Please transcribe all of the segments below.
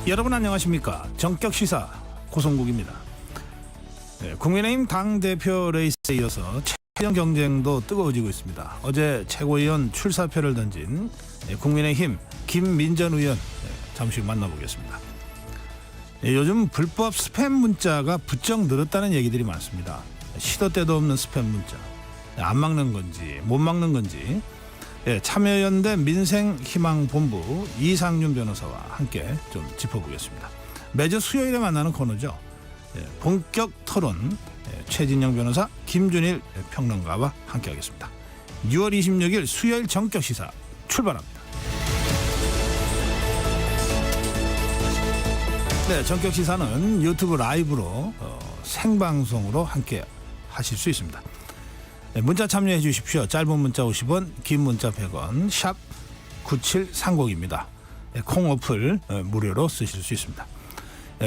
여러분 안녕하십니까. 정격시사 고성국입니다. 국민의힘 당대표 레이스에 이어서 최종 경쟁도 뜨거워지고 있습니다. 어제 최고위원 출사표를 던진 국민의힘 김민전 의원 잠시 후 만나보겠습니다. 요즘 불법 스팸 문자가 부쩍 늘었다는 얘기들이 많습니다. 시도 때도 없는 스팸 문자. 안 막는 건지 못 막는 건지 참여연대 민생희망본부 이상윤 변호사와 함께 좀 짚어보겠습니다. 매주 수요일에 만나는 코너죠. 본격 토론 최진영 변호사, 김준일 평론가와 함께하겠습니다. 6월 26일 수요일 정격시사 출발합니다. 네, 정격시사는 유튜브 라이브로 생방송으로 함께 하실 수 있습니다. 문자 참여해 주십시오. 짧은 문자 50원, 긴 문자 100원, 샵 9730입니다. 콩 어플 무료로 쓰실 수 있습니다.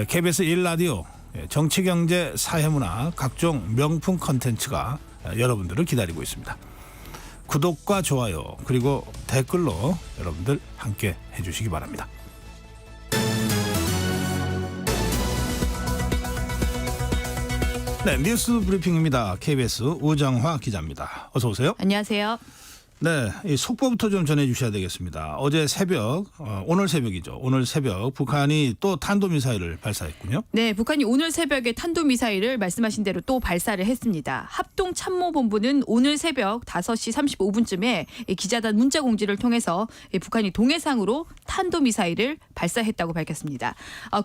KBS 1라디오 정치, 경제, 사회문화 각종 명품 콘텐츠가 여러분들을 기다리고 있습니다. 구독과 좋아요 그리고 댓글로 여러분들 함께 해주시기 바랍니다. 네, 뉴스 브리핑입니다. KBS 우정화 기자입니다. 어서 오세요. 안녕하세요. 네, 이 속보부터 좀 전해주셔야 되겠습니다. 어제 새벽, 오늘 새벽이죠. 오늘 새벽 북한이 또 탄도미사일을 발사했군요. 네, 북한이 오늘 새벽에 탄도미사일을 말씀하신 대로 또 발사를 했습니다. 합동참모본부는 오늘 새벽 5시 35분쯤에 기자단 문자 공지를 통해서 북한이 동해상으로 탄도미사일을 발사했다고 밝혔습니다.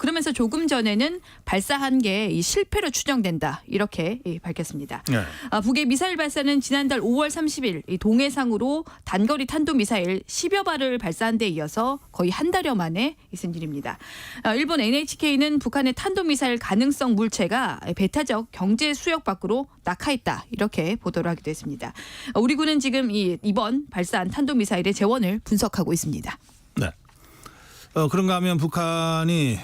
그러면서 조금 전에는 발사한 게 실패로 추정된다 이렇게 밝혔습니다. 네. 북의 미사일 발사는 지난달 5월 30일 동해상으로 단거리 탄도미사일 10여 발을 발사한 데 이어서 거의 한 달여 만에 있은 일입니다. 일본 NHK는 북한의 탄도미사일 가능성 물체가 배타적 경제 수역 밖으로 낙하했다 이렇게 보도를 하기도 했습니다. 우리 군은 지금 이번 발사한 탄도미사일의 재원을 분석하고 있습니다. 네. 그런가 하면 북한이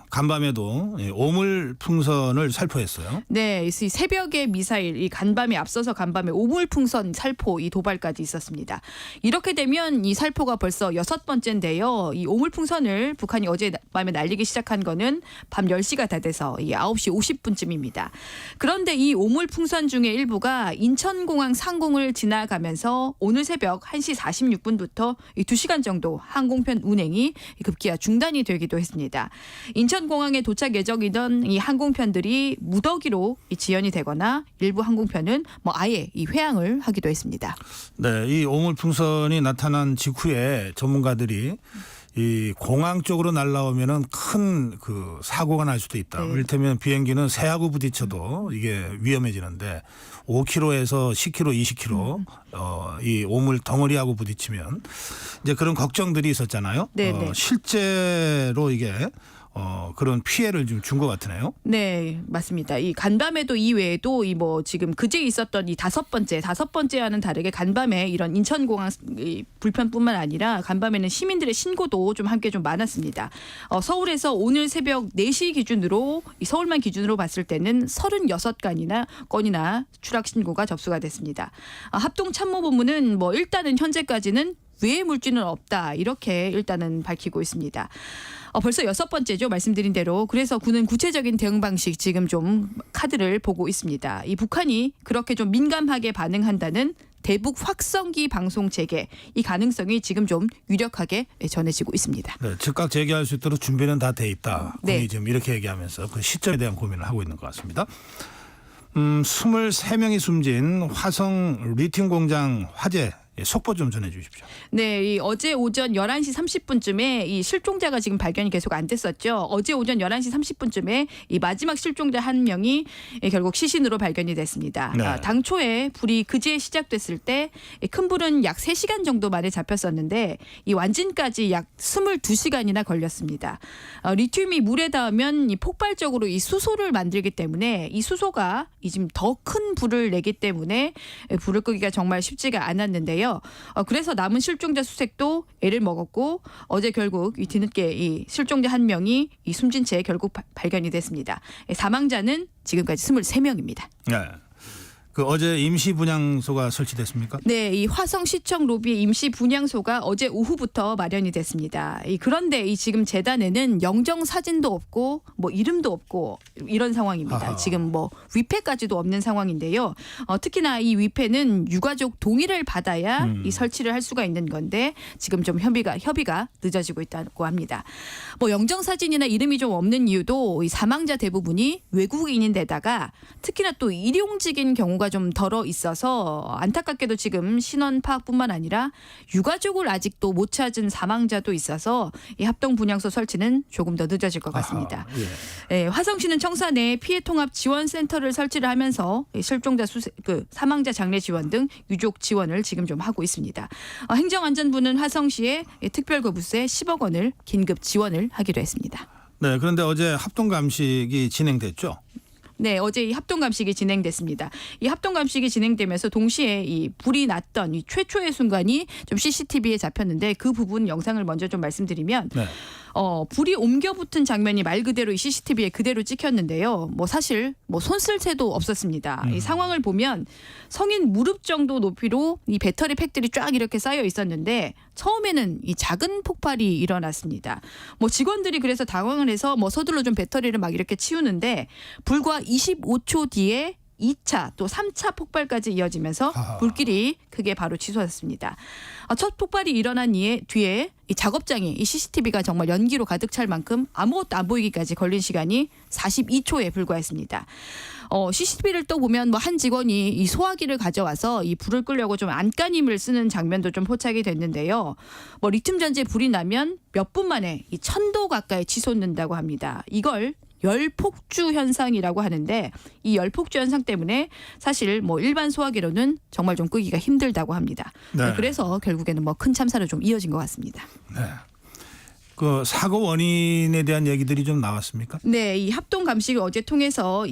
간밤에도 오물풍선을 살포했어요. 네, 이 새벽에 미사일, 이 간밤에 앞서서 간밤에 오물풍선 살포 이 도발까지 있었습니다. 이렇게 되면 이 살포가 벌써 6번째인데요. 이 오물풍선을 북한이 어젯밤에 날리기 시작한 거는 밤 10시가 다 돼서 이 9시 50분쯤입니다. 그런데 이 오물풍선 중에 일부가 인천공항 상공을 지나가면서 오늘 새벽 1시 46분부터 2시간 정도 항공편 운행이 급기야 중단이 되기도 했습니다. 인천공항에 도착 예정이던 이 항공편들이 무더기로 지연이 되거나 일부 항공편은 아예 이 회항을 하기도 했습니다. 네, 이 오물풍선이 나타난 직후에 전문가들이 이 공항 쪽으로 날아오면은 큰 그 사고가 날 수도 있다. 네. 이를테면 비행기는 새하고 부딪혀도 이게 위험해지는데 5km에서 10km, 20km 이 오물 덩어리하고 부딪히면 이제 그런 걱정들이 있었잖아요. 네. 실제로 이게 그런 피해를 좀 준 것 같으네요. 네, 맞습니다. 이 간밤에도 이외에도 지금 그제 있었던 이 다섯 번째와는 다르게 간밤에 이런 인천공항 불편뿐만 아니라 간밤에는 시민들의 신고도 좀 함께 좀 많았습니다. 서울에서 오늘 새벽 4시 기준으로 서울만 기준으로 봤을 때는 36건이나 추락 신고가 접수가 됐습니다. 합동참모본부는 일단은 현재까지는 외의 물질은 없다 이렇게 일단은 밝히고 있습니다. 벌써 6번째죠. 말씀드린 대로. 그래서 군은 구체적인 대응 방식 지금 좀 카드를 보고 있습니다. 이 북한이 그렇게 좀 민감하게 반응한다는 대북 확성기 방송 재개 이 가능성이 지금 좀 유력하게 전해지고 있습니다. 네, 즉각 재개할 수 있도록 준비는 다 돼 있다. 군이 네. 지금 이렇게 얘기하면서 그 시점에 대한 고민을 하고 있는 것 같습니다. 23명이 숨진 화성 리튬 공장 화재 속보 좀 전해 주십시오. 네, 어제 오전 11시 30분쯤에 이 실종자가 지금 발견이 계속 안 됐었죠. 어제 오전 11시 30분쯤에 이 마지막 실종자 한 명이 결국 시신으로 발견이 됐습니다. 네. 당초에 불이 그제 시작됐을 때 큰 불은 약 3시간 정도 만에 잡혔었는데 이 완진까지 약 22시간이나 걸렸습니다. 리튬이 물에 닿으면 이 폭발적으로 이 수소를 만들기 때문에 이 수소가 지금 더 큰 불을 내기 때문에 불을 끄기가 정말 쉽지가 않았는데요. 그래서 남은 실종자 수색도 애를 먹었고 어제 결국 이 뒤늦게 이 실종자 한 명이 이 숨진 채 결국 발견이 됐습니다. 사망자는 지금까지 23명입니다. 네. 그 어제 임시 분향소가 설치됐습니까? 네, 이 화성시청 로비의 임시 분향소가 어제 오후부터 마련이 됐습니다. 그런데 이 지금 재단에는 영정 사진도 없고 뭐 이름도 없고 이런 상황입니다. 아하. 지금 뭐 위패까지도 없는 상황인데요. 특히나 이 위패는 유가족 동의를 받아야 이 설치를 할 수가 있는 건데 지금 좀 협의가 늦어지고 있다고 합니다. 뭐 영정 사진이나 이름이 좀 없는 이유도 이 사망자 대부분이 외국인인데다가 특히나 또 일용직인 경우가 좀 덜어 있어서 안타깝게도 지금 신원 파악뿐만 아니라 유가족을 아직도 못 찾은 사망자도 있어서 이 합동 분향소 설치는 조금 더 늦어질 것 같습니다. 아하, 예. 화성시는 청사내에 피해 통합 지원 센터를 설치를 하면서 실종자 사망자 장례 지원 등 유족 지원을 지금 좀 하고 있습니다. 행정안전부는 화성시에 특별거부세 10억 원을 긴급 지원을 하기로 했습니다. 네, 그런데 어제 합동 감식이 진행됐죠. 네, 어제 이 합동 감식이 진행됐습니다. 이 합동 감식이 진행되면서 동시에 이 불이 났던 이 최초의 순간이 좀 CCTV에 잡혔는데 그 부분 영상을 먼저 좀 말씀드리면 네. 불이 옮겨 붙은 장면이 말 그대로 이 CCTV에 그대로 찍혔는데요. 뭐 사실 뭐 손 쓸 새도 없었습니다. 이 상황을 보면 성인 무릎 정도 높이로 이 배터리 팩들이 쫙 이렇게 쌓여 있었는데 처음에는 이 작은 폭발이 일어났습니다. 뭐 직원들이 그래서 당황을 해서 뭐 서둘러 좀 배터리를 막 이렇게 치우는데 불과 25초 뒤에 2차 또 3차 폭발까지 이어지면서 불길이 크게 바로 치솟았습니다. 첫 폭발이 일어난 뒤에 이 작업장이 이 CCTV가 정말 연기로 가득 찰 만큼 아무것도 안 보이기까지 걸린 시간이 42초에 불과했습니다. CCTV를 또 보면 뭐 한 직원이 이 소화기를 가져와서 이 불을 끄려고 좀 안간힘을 쓰는 장면도 좀 포착이 됐는데요. 뭐 리튬 전지에 불이 나면 몇 분 만에 이 1000도 가까이 치솟는다고 합니다. 이걸 열폭주 현상이라고 하는데 이 열폭주 현상 때문에 사실 뭐 일반 소화기로는 정말 좀 끄기가 힘들다고 합니다. 네. 그래서 결국에는 뭐 큰 참사로 좀 이어진 것 같습니다. 네. 그 사고 원인에 대한 얘기들이 좀 나왔습니까? 네, 이 합동 감식을 어제 통해서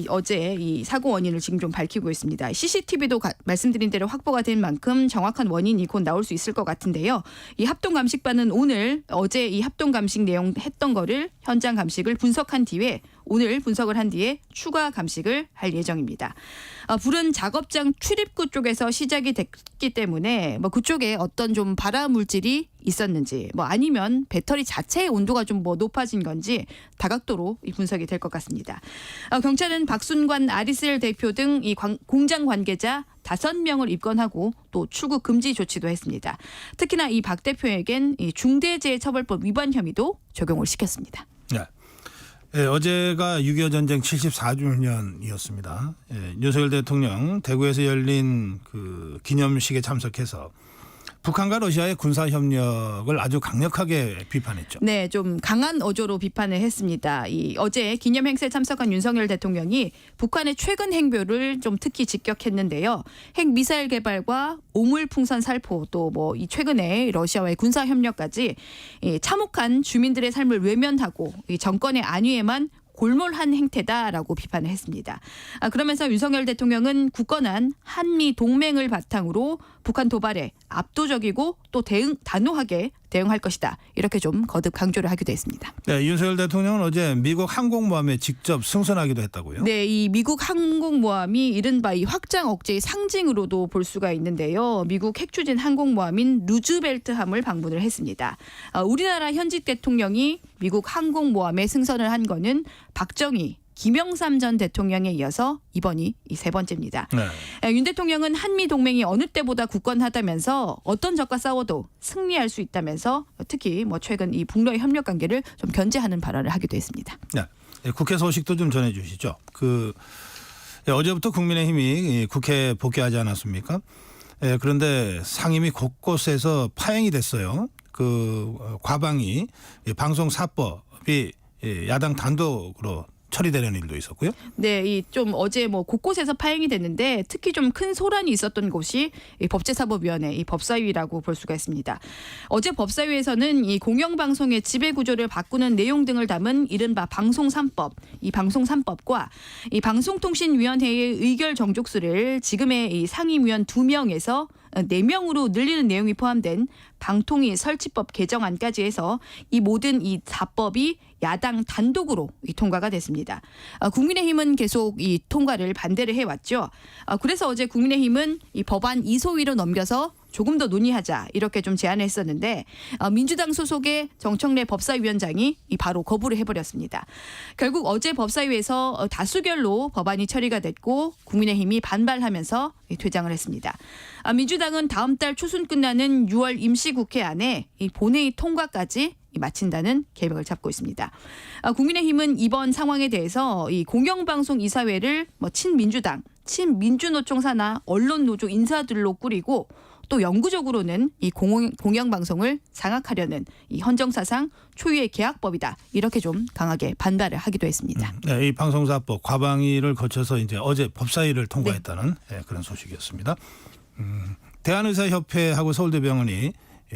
어제 이 사고 원인을 지금 좀 밝히고 있습니다. CCTV도 말씀드린 대로 확보가 된 만큼 정확한 원인이 곧 나올 수 있을 것 같은데요. 이 합동 감식반은 오늘 어제 이 합동 감식 내용 했던 거를 현장 감식을 분석한 뒤에 오늘 분석을 한 뒤에 추가 감식을 할 예정입니다. 불은 작업장 출입구 쪽에서 시작이 됐기 때문에 뭐 그쪽에 어떤 좀 발화 물질이 있었는지 뭐 아니면 배터리 자체의 온도가 좀 뭐 높아진 건지 다각도로 이 분석이 될 것 같습니다. 경찰은 박순관 아리셀 대표 등 이 공장 관계자 5명을 입건하고 또 출국 금지 조치도 했습니다. 특히나 이 박 대표에겐 이 중대재해처벌법 위반 혐의도 적용을 시켰습니다. 네. 예, 어제가 6.25 전쟁 74주년이었습니다. 예, 윤석열 대통령 대구에서 열린 그 기념식에 참석해서 북한과 러시아의 군사 협력을 아주 강력하게 비판했죠. 네, 좀 강한 어조로 비판을 했습니다. 이 어제 기념 행사에 참석한 윤석열 대통령이 북한의 최근 행보를 좀 특히 직격했는데요. 핵 미사일 개발과 오물 풍선 살포 또 뭐 이 최근에 러시아와의 군사 협력까지 이 참혹한 주민들의 삶을 외면하고 이 정권의 안위에만 골몰한 행태다라고 비판을 했습니다. 그러면서 윤석열 대통령은 굳건한 한미 동맹을 바탕으로 북한 도발에 압도적이고 또 단호하게 대응할 것이다. 이렇게 좀 거듭 강조를 하기도 했습니다. 네, 윤석열 대통령은 어제 미국 항공모함에 직접 승선하기도 했다고요? 네, 이 미국 항공모함이 이른바 이 확장 억제의 상징으로도 볼 수가 있는데요. 미국 핵추진 항공모함인 루즈벨트함을 방문을 했습니다. 우리나라 현직 대통령이 미국 항공모함에 승선을 한 거는 박정희, 김영삼 전 대통령에 이어서 이번이 이 세 번째입니다. 네. 윤 대통령은 한미 동맹이 어느 때보다 굳건하다면서 어떤 적과 싸워도 승리할 수 있다면서 특히 뭐 최근 이 북러의 협력 관계를 좀 견제하는 발언을 하기도 했습니다. 네. 국회 소식도 좀 전해주시죠. 어제부터 국민의힘이 국회에 복귀하지 않았습니까? 그런데 상임위 곳곳에서 파행이 됐어요. 과방위 방송사법이 야당 단독으로 처리되는 일도 있었고요. 네, 이 좀 어제 뭐 곳곳에서 파행이 됐는데 특히 좀 큰 소란이 있었던 곳이 이 법제사법위원회, 이 법사위라고 볼 수가 있습니다. 어제 법사위에서는 이 공영방송의 지배 구조를 바꾸는 내용 등을 담은 이른바 방송 3법, 이 방송 3법과 이 방송통신위원회의 의결 정족수를 지금의 이 상임위원 2명에서 4명으로 늘리는 내용이 포함된 방통위 설치법 개정안까지 해서 이 모든 이 4법이 야당 단독으로 통과가 됐습니다. 국민의힘은 계속 이 통과를 반대를 해왔죠. 그래서 어제 국민의힘은 이 법안 이소위로 넘겨서 조금 더 논의하자 이렇게 좀 제안을 했었는데 민주당 소속의 정청래 법사위원장이 바로 거부를 해버렸습니다. 결국 어제 법사위에서 다수결로 법안이 처리가 됐고 국민의힘이 반발하면서 퇴장을 했습니다. 민주당은 다음 달 초순 끝나는 6월 임시국회 안에 이 본회의 통과까지 마친다는 계획을 잡고 있습니다. 국민의힘은 이번 상황에 대해서 이 공영방송 이사회를 친민주당, 친민주노총 산하 언론노조 인사들로 꾸리고 또 영구적으로는 이 공영방송을 장악하려는 이 헌정사상 초유의 계약법이다. 이렇게 좀 강하게 반발을 하기도 했습니다. 네, 이 방송사법 과방위를 거쳐서 이제 어제 법사위를 통과했다는 그런 소식이었습니다. 대한의사협회하고 서울대병원이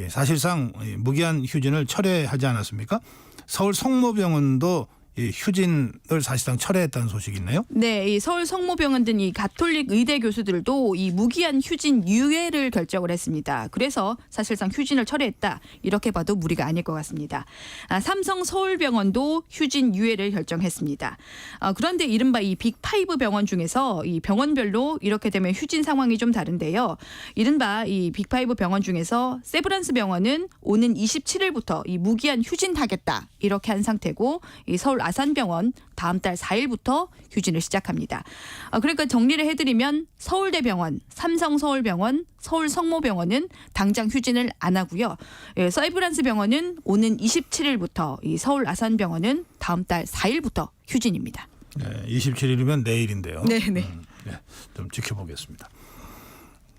사실상 무기한 휴진을 철회하지 않았습니까? 서울 성모병원도 이 휴진을 사실상 철회했다는 소식이 있나요? 네, 이 서울 성모병원 등 이 가톨릭 의대 교수들도 이 무기한 휴진 유예를 결정을 했습니다. 그래서 사실상 휴진을 철회했다 이렇게 봐도 무리가 아닐 것 같습니다. 삼성 서울병원도 휴진 유예를 결정했습니다. 그런데 이른바 이 빅5 병원 중에서 이 병원별로 이렇게 되면 휴진 상황이 좀 다른데요. 이른바 이 빅5 병원 중에서 세브란스 병원은 오는 27일부터 이 무기한 휴진하겠다 이렇게 한 상태고 이 서울 아산병원 다음 달 4일부터 휴진을 시작합니다. 그러니까 정리를 해드리면 서울대병원, 삼성서울병원, 서울성모병원은 당장 휴진을 안 하고요. 세브란스 병원은 오는 27일부터 이 서울 아산병원은 다음 달 4일부터 휴진입니다. 네, 27일이면 내일인데요. 네. 좀 지켜보겠습니다.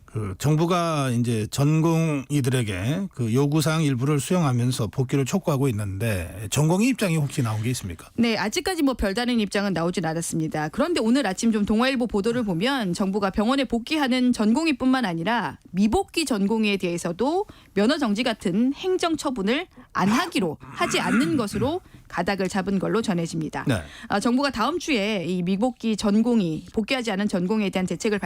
그 정부가 이제 전공의들에게 그 요구사항 일부를 수용하면서 복귀를 촉구하고 있는데 전공의 입장이 혹시 나온 게 있습니까? 네, 아직까지 별다른 입장은 나오진 않았습니다. 그런데 오늘 아침 좀 동아일보 보도를 보면 정부가 병원에 복귀하는 전공의뿐만 아니라 미복귀 전공의에 대해서도 면허 정지 같은 행정 처분을 안 하기로 하지 않는 것으로 가닥을 잡은 걸로 전해집니다. 네. 정부가 다음 주에 이 미복귀 전공의, 복귀하지 않은 전공의에 대한 대책을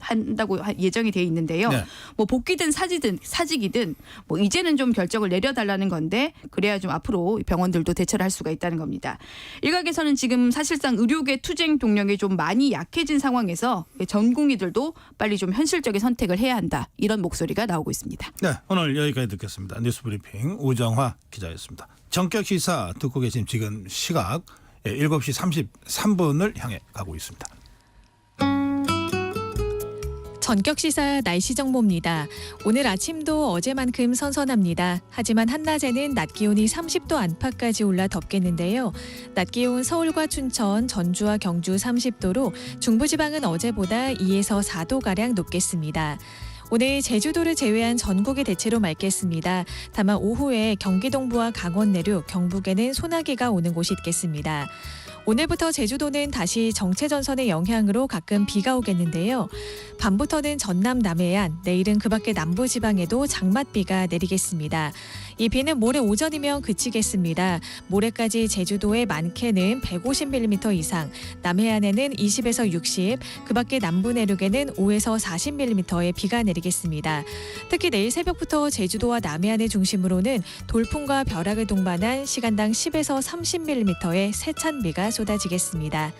한다고 예정이 돼 있는데요. 네. 복귀든 사직이든 이제는 좀 결정을 내려달라는 건데 그래야 좀 앞으로 병원들도 대처를 할 수가 있다는 겁니다. 일각에서는 지금 사실상 의료계 투쟁 동력이 좀 많이 약해진 상황에서 전공의들도 빨리 좀 현실적인 선택을 해야 한다. 이런 목소리가 나오고 있습니다. 네, 오늘 여기까지 듣겠습니다. 뉴스브리핑 우정화 기자였습니다. 전격 시사 듣고 계신 지금 시각 7시 33분을 향해 가고 있습니다. 전격 시사 날씨 정보입니다. 오늘 아침도 어제만큼 선선합니다. 하지만 한낮에는 낮 기온이 30도 안팎까지 올라 덥겠는데요. 낮 기온 서울과 춘천, 전주와 경주 30도로 중부지방은 어제보다 2에서 4도가량 높겠습니다. 오늘 제주도를 제외한 전국이 대체로 맑겠습니다. 다만 오후에 경기 동부와 강원 내륙, 경북에는 소나기가 오는 곳이 있겠습니다. 오늘부터 제주도는 다시 정체전선의 영향으로 가끔 비가 오겠는데요. 밤부터는 전남 남해안, 내일은 그 밖의 남부지방에도 장맛비가 내리겠습니다. 이 비는 모레 오전이면 그치겠습니다. 모레까지 제주도의 많게는 150mm 이상, 남해안에는 20에서 60, 그 밖의 남부 내륙에는 5에서 40mm의 비가 내리겠습니다. 특히 내일 새벽부터 제주도와 남해안을 중심으로는 돌풍과 벼락을 동반한 시간당 10에서 30mm의 세찬 비가 쏟아지겠습니다.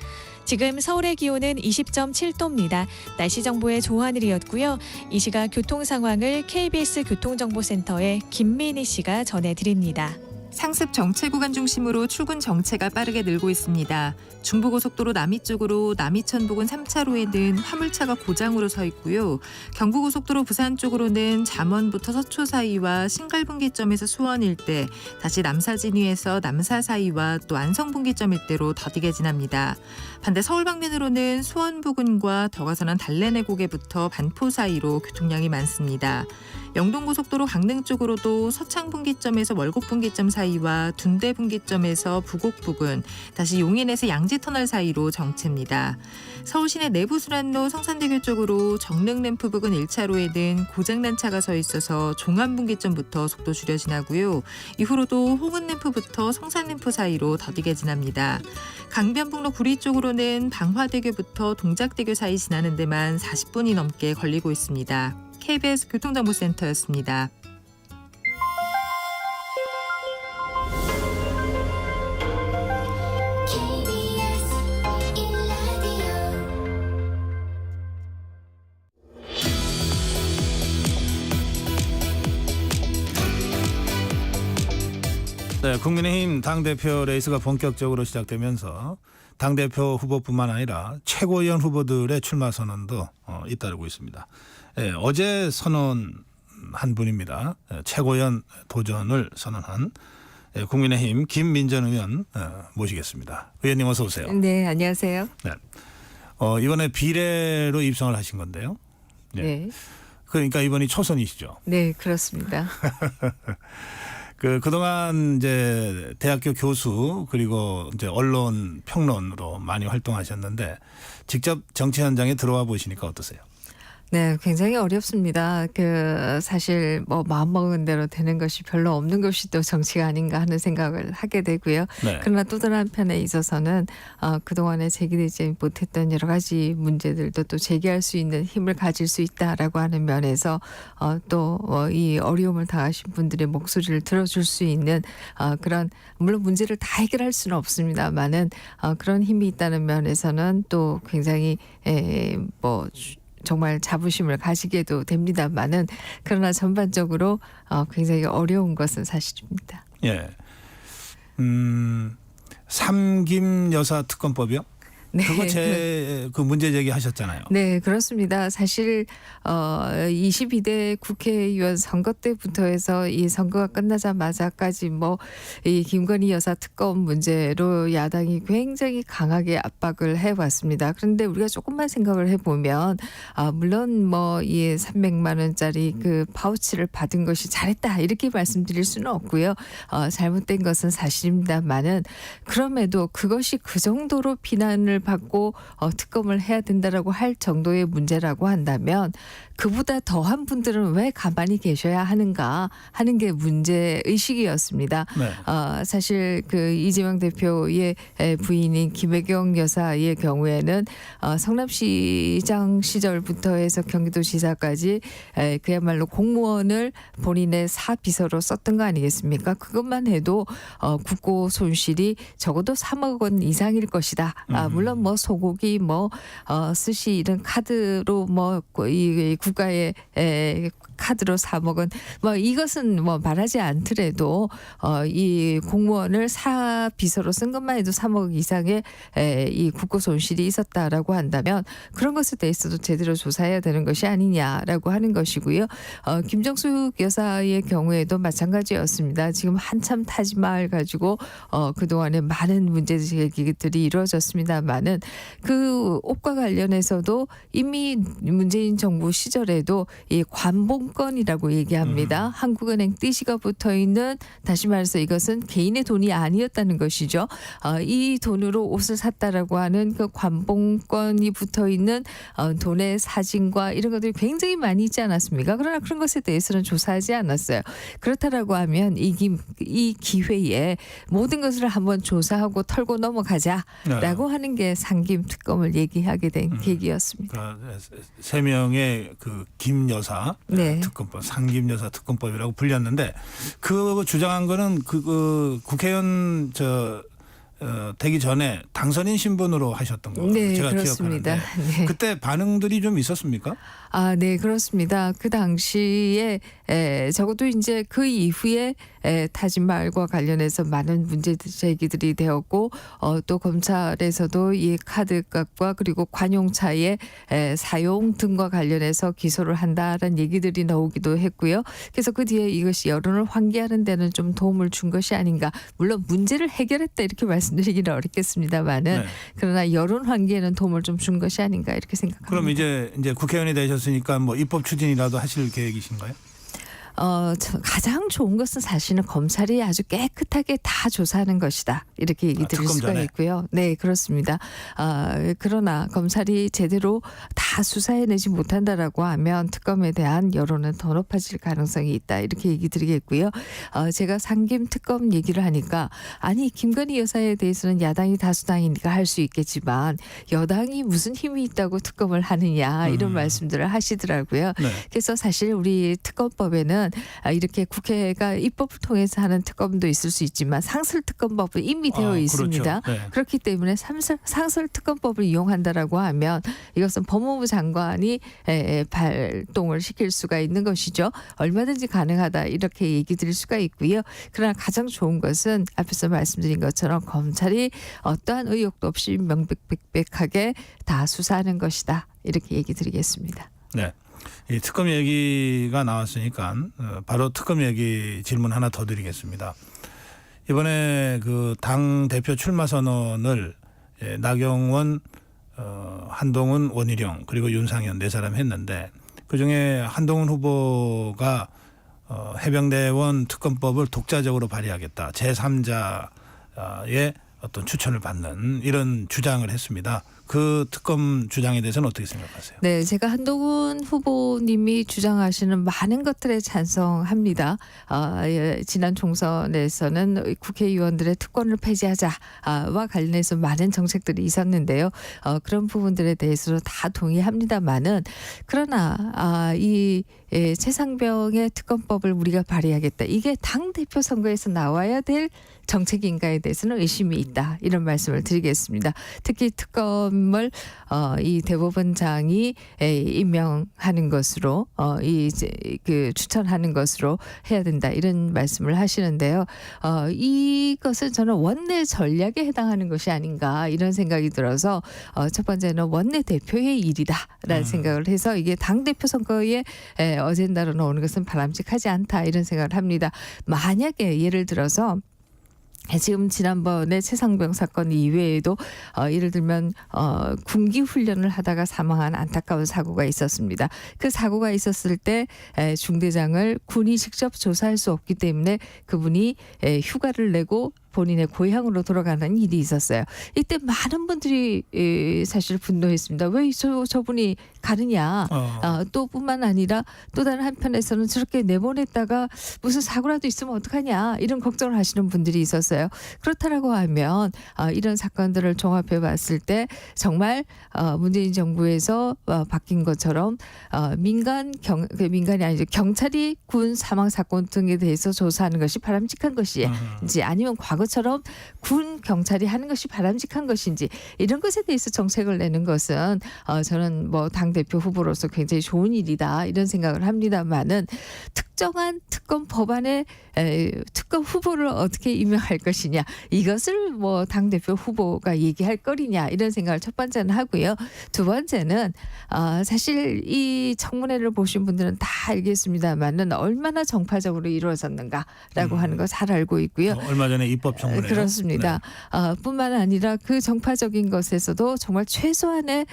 지금 서울의 기온은 20.7도입니다. 날씨 정보의 조하늘이었고요. 이 시각 교통 상황을 KBS 교통정보센터의 김민희 씨가 전해드립니다. 상습 정체 구간 중심으로 출근 정체가 빠르게 늘고 있습니다. 중부고속도로 남이 쪽으로 남이천 부근 3차로에는 화물차가 고장으로 서 있고요. 경부고속도로 부산 쪽으로는 잠원부터 서초 사이와 신갈분기점에서 수원 일대, 다시 남사진위에서 남사 사이와 또 안성분기점 일대로 더디게 지납니다. 반대 서울 방면으로는 수원 부근과 더 가서는 달래내 고개부터 반포 사이로 교통량이 많습니다. 영동고속도로 강릉 쪽으로도 서창분기점에서 월곡분기점 사이와 둔대분기점에서 부곡 부근, 다시 용인에서 양지터널 사이로 정체입니다. 서울시내 내부순환로 성산대교 쪽으로 정릉램프 부근 1차로에는 고장난 차가 서 있어서 종암분기점부터 속도 줄여 지나고요. 이후로도 홍은램프부터 성산램프 사이로 더디게 지납니다. 강변북로 구리 쪽으로는 방화대교부터 동작대교 사이 지나는 데만 40분이 넘게 걸리고 있습니다. KBS 교통정보센터였습니다. KBS 1라디오 네, 국민의힘 당대표 레이스가 본격적으로 시작되면서 당대표 후보뿐만 아니라 최고위원 후보들의 출마 선언도 잇따르고 있습니다. 어제 선언한 분입니다. 최고위원 도전을 선언한 국민의힘 김민전 의원 모시겠습니다. 의원님 어서 오세요. 네, 안녕하세요. 네. 이번에 비례로 입성을 하신 건데요. 네, 그러니까 이번이 초선이시죠. 네, 그렇습니다. 그동안 이제 대학교 교수 그리고 이제 언론 평론으로 많이 활동하셨는데 직접 정치 현장에 들어와 보시니까 어떠세요? 네, 굉장히 어렵습니다. 사실 뭐 마음먹은 대로 되는 것이 별로 없는 것이 또 정치가 아닌가 하는 생각을 하게 되고요. 네. 그러나 또 다른 한편에 있어서는 그동안에 제기되지 못했던 여러 가지 문제들도 또 제기할 수 있는 힘을 가질 수 있다라고 하는 면에서 또 이 어려움을 당하신 분들의 목소리를 들어줄 수 있는 그런 물론 문제를 다 해결할 수는 없습니다만은 그런 힘이 있다는 면에서는 또 굉장히 정말 자부심을 가지게도 됩니다만은 그러나 전반적으로 굉장히 어려운 것은 사실입니다. 예. 삼김 여사 특검법이요? 네. 그거 그 문제 제기하셨잖아요. 네, 그렇습니다. 사실 22대 국회의원 선거 때부터 해서 이 선거가 끝나자마자까지 이 김건희 여사 특검 문제로 야당이 굉장히 강하게 압박을 해왔습니다. 그런데 우리가 조금만 생각을 해보면 물론 이 300만 원짜리 그 파우치를 받은 것이 잘했다 이렇게 말씀드릴 수는 없고요. 잘못된 것은 사실입니다만은 그럼에도 그것이 그 정도로 비난을 받고 특검을 해야 된다라고 할 정도의 문제라고 한다면 그보다 더한 분들은 왜 가만히 계셔야 하는가 하는 게 문제 의식이었습니다. 네. 사실 이재명 대표의 부인인 김혜경 여사의 경우에는 성남시장 시절부터 해서 경기도지사까지 그야말로 공무원을 본인의 사비서로 썼던 거 아니겠습니까? 그것만 해도 국고 손실이 적어도 3억 원 이상일 것이다. 물론 소고기 스시 이런 카드로 이 국가의 카드로 사 먹은 이것은 말하지 않더라도 이 공무원을 사비서로 쓴 것만 해도 3억 이상의 이 국고 손실이 있었다라고 한다면 그런 것에 대해서도 제대로 조사해야 되는 것이 아니냐라고 하는 것이고요. 김정숙 여사의 경우에도 마찬가지였습니다. 지금 한참 타지말 가지고 그동안에 많은 문제 제기들이 이루어졌습니다만은 그 옷과 관련해서도 이미 문재인 정부 시절에도 이 관봉권이라고 얘기합니다. 한국은행 띠시가 붙어 있는 다시 말해서 이것은 개인의 돈이 아니었다는 것이죠. 이 돈으로 옷을 샀다라고 하는 그 관봉권이 붙어 있는 돈의 사진과 이런 것들이 굉장히 많이 있지 않았습니까? 그러나 그런 것에 대해서는 조사하지 않았어요. 그렇다라고 하면 이 기회에 모든 것을 한번 조사하고 털고 넘어가자라고 하는 게 상김 특검을 얘기하게 된 계기였습니다. 세 명의 김 여사 네. 특검법, 상김 여사 특검법이라고 불렸는데 그 주장한 거는 국회의원 되기 전에 당선인 신분으로 하셨던 거 네, 제가 그렇습니다. 기억하는데 네. 그때 반응들이 좀 있었습니까? 네, 그렇습니다. 그 당시에 적어도 이제 그 이후에 타진말과 관련해서 많은 문제 제기들이 되었고 또 검찰에서도 이 카드값과 그리고 관용차의 사용 등과 관련해서 기소를 한다라는 얘기들이 나오기도 했고요. 그래서 그 뒤에 이것이 여론을 환기하는 데는 좀 도움을 준 것이 아닌가. 물론 문제를 해결했다 이렇게 말씀드리기는 어렵겠습니다.만은 네. 그러나 여론 환기에는 도움을 좀 준 것이 아닌가 이렇게 생각합니다. 그럼 이제 국회의원이 되셨으니까 입법 추진이라도 하실 계획이신가요? 가장 좋은 것은 사실은 검찰이 아주 깨끗하게 다 조사하는 것이다. 이렇게 얘기 드릴 특검 수가 전에? 있고요. 네, 그렇습니다. 그러나 검찰이 제대로 다 다 수사해내지 못한다라고 하면 특검에 대한 여론은 더 높아질 가능성이 있다. 이렇게 얘기 드리겠고요. 제가 상김 특검 얘기를 하니까 아니 김건희 여사에 대해서는 야당이 다수당이니까 할 수 있겠지만 여당이 무슨 힘이 있다고 특검을 하느냐 이런 말씀들을 하시더라고요. 네. 그래서 사실 우리 특검법에는 이렇게 국회가 입법을 통해서 하는 특검도 있을 수 있지만 상설특검법은 이미 되어 있습니다. 그렇죠. 네. 그렇기 때문에 상설특검법을 이용한다라고 하면 이것은 법무부 장관이 발동을 시킬 수가 있는 것이죠. 얼마든지 가능하다 이렇게 얘기 드릴 수가 있고요. 그러나 가장 좋은 것은 앞에서 말씀드린 것처럼 검찰이 어떠한 의혹도 없이 명백백백하게 다 수사하는 것이다. 이렇게 얘기 드리겠습니다. 네. 이 특검 얘기가 나왔으니까 바로 특검 얘기 질문 하나 더 드리겠습니다. 이번에 그 당 대표 출마 선언을 나경원, 한동훈, 원희룡 그리고 윤상현 네 사람 했는데 그중에 한동훈 후보가 해병대원 특검법을 독자적으로 발의하겠다. 제3자의 어떤 추천을 받는 이런 주장을 했습니다. 그 특검 주장에 대해서는 어떻게 생각하세요? 네, 제가 한동훈 후보님이 주장하시는 많은 것들에 찬성합니다. 지난 총선에서는 국회의원들의 특권을 폐지하자와 관련해서 많은 정책들이 있었는데요. 그런 부분들에 대해서도 다 동의합니다만은 그러나 이 최상병의 특검법을 우리가 발의하겠다. 이게 당 대표 선거에서 나와야 될 정책인가에 대해서는 의심이 있다. 이런 말씀을 드리겠습니다. 특히 특검을 이 대법원장이 임명하는 것으로 그 추천하는 것으로 해야 된다. 이런 말씀을 하시는데요. 이것은 저는 원내 전략에 해당하는 것이 아닌가 이런 생각이 들어서 첫 번째는 원내 대표의 일이다라는 생각을 해서 이게 당 대표 선거에 어젠다로 나오는 것은 바람직하지 않다 이런 생각을 합니다. 만약에 예를 들어서 지금 지난번에 최상병 사건 이외에도 예를 들면 군기 훈련을 하다가 사망한 안타까운 사고가 있었습니다. 그 사고가 있었을 때 중대장을 군이 직접 조사할 수 없기 때문에 그분이 휴가를 내고 본인의 고향으로 돌아가는 일이 있었어요. 이때 많은 분들이 사실 분노했습니다. 왜 저분이 가느냐. 또 뿐만 아니라 또 다른 한편에서는 저렇게 내보냈다가 무슨 사고라도 있으면 어떡하냐. 이런 걱정을 하시는 분들이 있었어요. 그렇다라고 하면 이런 사건들을 종합해 봤을 때 정말 문재인 정부에서 바뀐 것처럼 민간이 아니죠. 경찰이 군 사망 사건 등에 대해서 조사하는 것이 바람직한 것인지 아니면 과거처럼 군 경찰이 하는 것이 바람직한 것인지 이런 것에 대해서 정책을 내는 것은 저는 뭐 당대표 후보로서 굉장히 좋은 일이다 이런 생각을 합니다만은 특정한 특검 법안에 특검 후보를 어떻게 임명할 것이냐 이것을 뭐 당대표 후보가 얘기할 거리냐 이런 생각을 첫 번째는 하고요. 두 번째는 사실 이 청문회를 보신 분들은 다 알겠습니다만은 얼마나 정파적으로 이루어졌는가라고 하는 거 잘 알고 있고요. 얼마 전에 입법 청문회 그렇습니다. 뿐만 아니라 그 정파적인 것에서도 정말 최소한의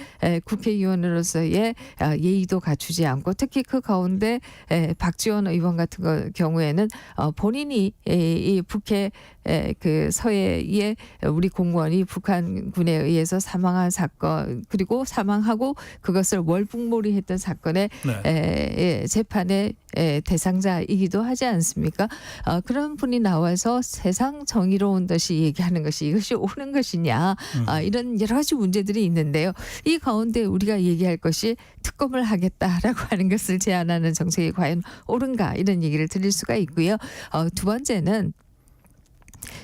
국회의원으로서의 예의도 갖추지 않고 특히 그 가운데 박지원 의원 같은 경우에는 본인이 이 북해 그 서해에 우리 공무원이 북한군에 의해서 사망한 사건 그리고 사망하고 그것을 월북몰이했던 사건의 재판의 대상자이기도 하지 않습니까? 그런 분이 나와서 세상 정의로운 듯이 얘기하는 것이 이것이 옳은 것이냐 이런 여러 가지 문제들이 있는데요. 이 가운데 우리가 얘기할 것이 특검을 하겠다라고 하는 것을 제안하는 정책이 과연 옳은가 이런 얘기를 드릴 수가 있고요. 두 번째는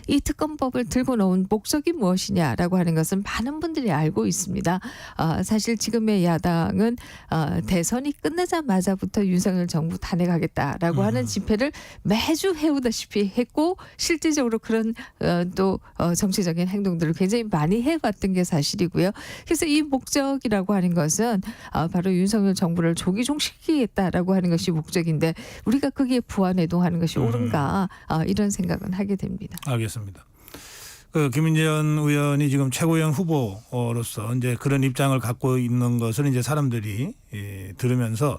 이 특검법을 들고 나온 목적이 무엇이냐라고 하는 것은 많은 분들이 알고 있습니다. 사실 지금의 야당은 대선이 끝나자마자부터 윤석열 정부 탄핵하겠다라고 하는 집회를 매주 해오다시피 했고 실질적으로 그런 또 정치적인 행동들을 굉장히 많이 해왔던 게 사실이고요. 그래서 이 목적이라고 하는 것은 바로 윤석열 정부를 조기 종식시키겠다라고 하는 것이 목적인데 우리가 거기에 부안해동하는 것이 옳은가 이런 생각은 하게 됩니다. 알겠습니다. 그 김인재현 의원이 지금 최고위원 후보로서 이제 그런 입장을 갖고 있는 것을 이제 사람들이 들으면서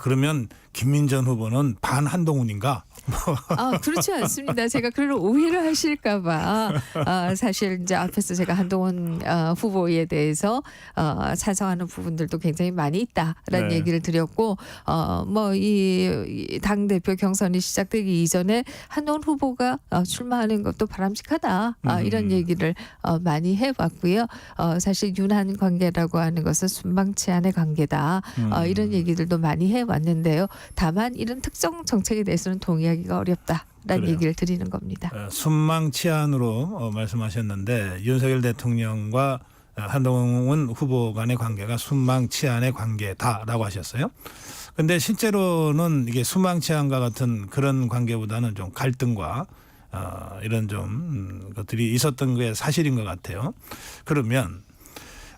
그러면 김민전 후보는 반 한동훈인가? 그렇지 않습니다. 제가 그런 오해를 하실까봐 사실 이제 앞에서 제가 한동훈 후보에 대해서 찬성하는 부분들도 굉장히 많이 있다라는 네. 얘기를 드렸고 뭐 이 당 대표 경선이 시작되기 이전에 한동훈 후보가 출마하는 것도 바람직하다 이런 얘기를 많이 해봤고요. 사실 윤한 관계라고 하는 것은 순방치 않의 관계다 이런 얘기들도 많이 해왔는데요. 다만 이런 특정 정책에 대해서는 동의하기가 어렵다라는 그래요. 얘기를 드리는 겁니다. 순망 치안으로 말씀하셨는데 윤석열 대통령과 한동훈 후보 간의 관계가 순망 치안의 관계다라고 하셨어요. 근데 실제로는 이게 순망 치안과 같은 그런 관계보다는 좀 갈등과 이런 좀 것들이 있었던 게 사실인 것 같아요. 그러면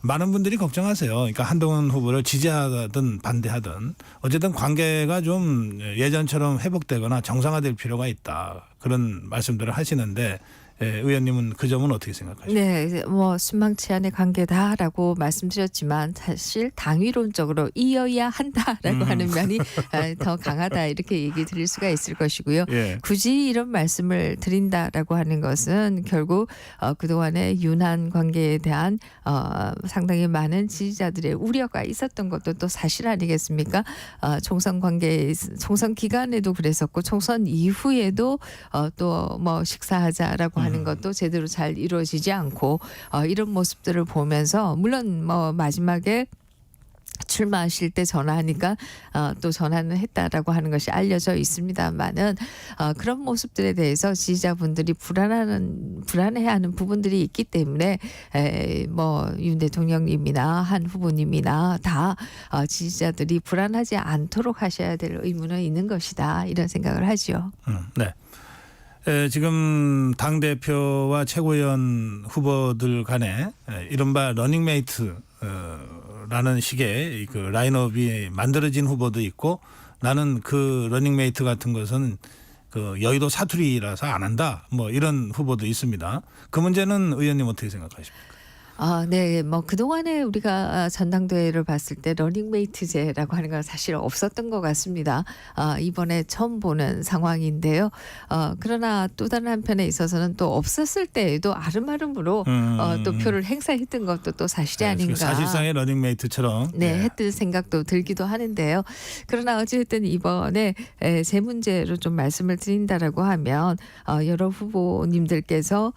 많은 분들이 걱정하세요. 그러니까 한동훈 후보를 지지하든 반대하든 어쨌든 관계가 좀 예전처럼 회복되거나 정상화될 필요가 있다. 그런 말씀들을 하시는데 의원님은 그 점은 어떻게 생각하십니까? 네, 뭐 순망치 않의 관계다라고 말씀드렸지만 사실 당위론적으로 이어야 한다라고 하는 면이 더 강하다 이렇게 얘기 드릴 수가 있을 것이고요. 예. 굳이 이런 말씀을 드린다라고 하는 것은 결국 그동안의 윤한 관계에 대한 상당히 많은 지지자들의 우려가 있었던 것도 또 사실 아니겠습니까? 총선 관계, 총선 기간에도 그랬었고 총선 이후에도 또 뭐 식사하자라고 하는 것도 제대로 잘 이루어지지 않고 이런 모습들을 보면서 물론 뭐 마지막에 출마하실 때 전화하니까 또 전화는 했다라고 하는 것이 알려져 있습니다만은 그런 모습들에 대해서 지지자분들이 불안해하는 부분들이 있기 때문에 뭐 윤 대통령님이나 한 후보님이나 다 지지자들이 불안하지 않도록 하셔야 될 의무는 있는 것이다 이런 생각을 하죠. 네. 지금 당 대표와 최고위원 후보들 간에 이른바 러닝메이트라는 식의 그 라인업이 만들어진 후보도 있고 나는 그 러닝메이트 같은 것은 그 여의도 사투리라서 안 한다. 뭐 이런 후보도 있습니다. 그 문제는 의원님 어떻게 생각하십니까? 네, 뭐 그동안에 우리가 전당대회를 봤을 때 러닝메이트제라고 하는 건 사실 없었던 것 같습니다. 이번에 처음 보는 상황인데요. 그러나 또 다른 한편에 있어서는 또 없었을 때에도 아름아름으로 또 표를 행사했던 것도 또 사실이 아닌가. 사실상의 러닝메이트처럼. 네, 했던 생각도 들기도 하는데요. 그러나 어쨌든 이번에 제 문제로 좀 말씀을 드린다라고 하면 여러 후보님들께서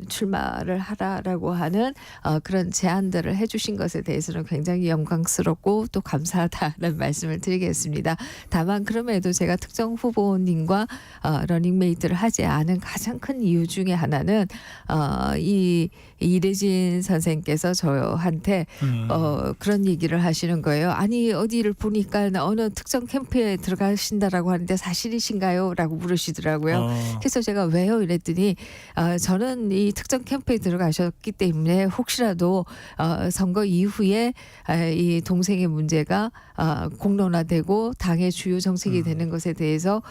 출마를 하라라고 하는 그런 제안들을 해주신 것에 대해서는 굉장히 영광스럽고 또 감사하다는 말씀을 드리겠습니다. 다만 그럼에도 제가 특정 후보님과 러닝메이트를 하지 않은 가장 큰 이유 중에 하나는 이래진 선생께서 저한테 그런 얘기를 하시는 거예요. 아니 어디를 보니까 어느 특정 캠프에 들어가신다라고 하는데 사실이신가요? 라고 물으시더라고요. 그래서 제가 왜요? 이랬더니 저는 이 특정 캠프에 들어가셨기 때문에 혹시라도 선거 이후에 이 동생의 문제가 공론화되고 당의 주요 정책이 되는 것에 대해서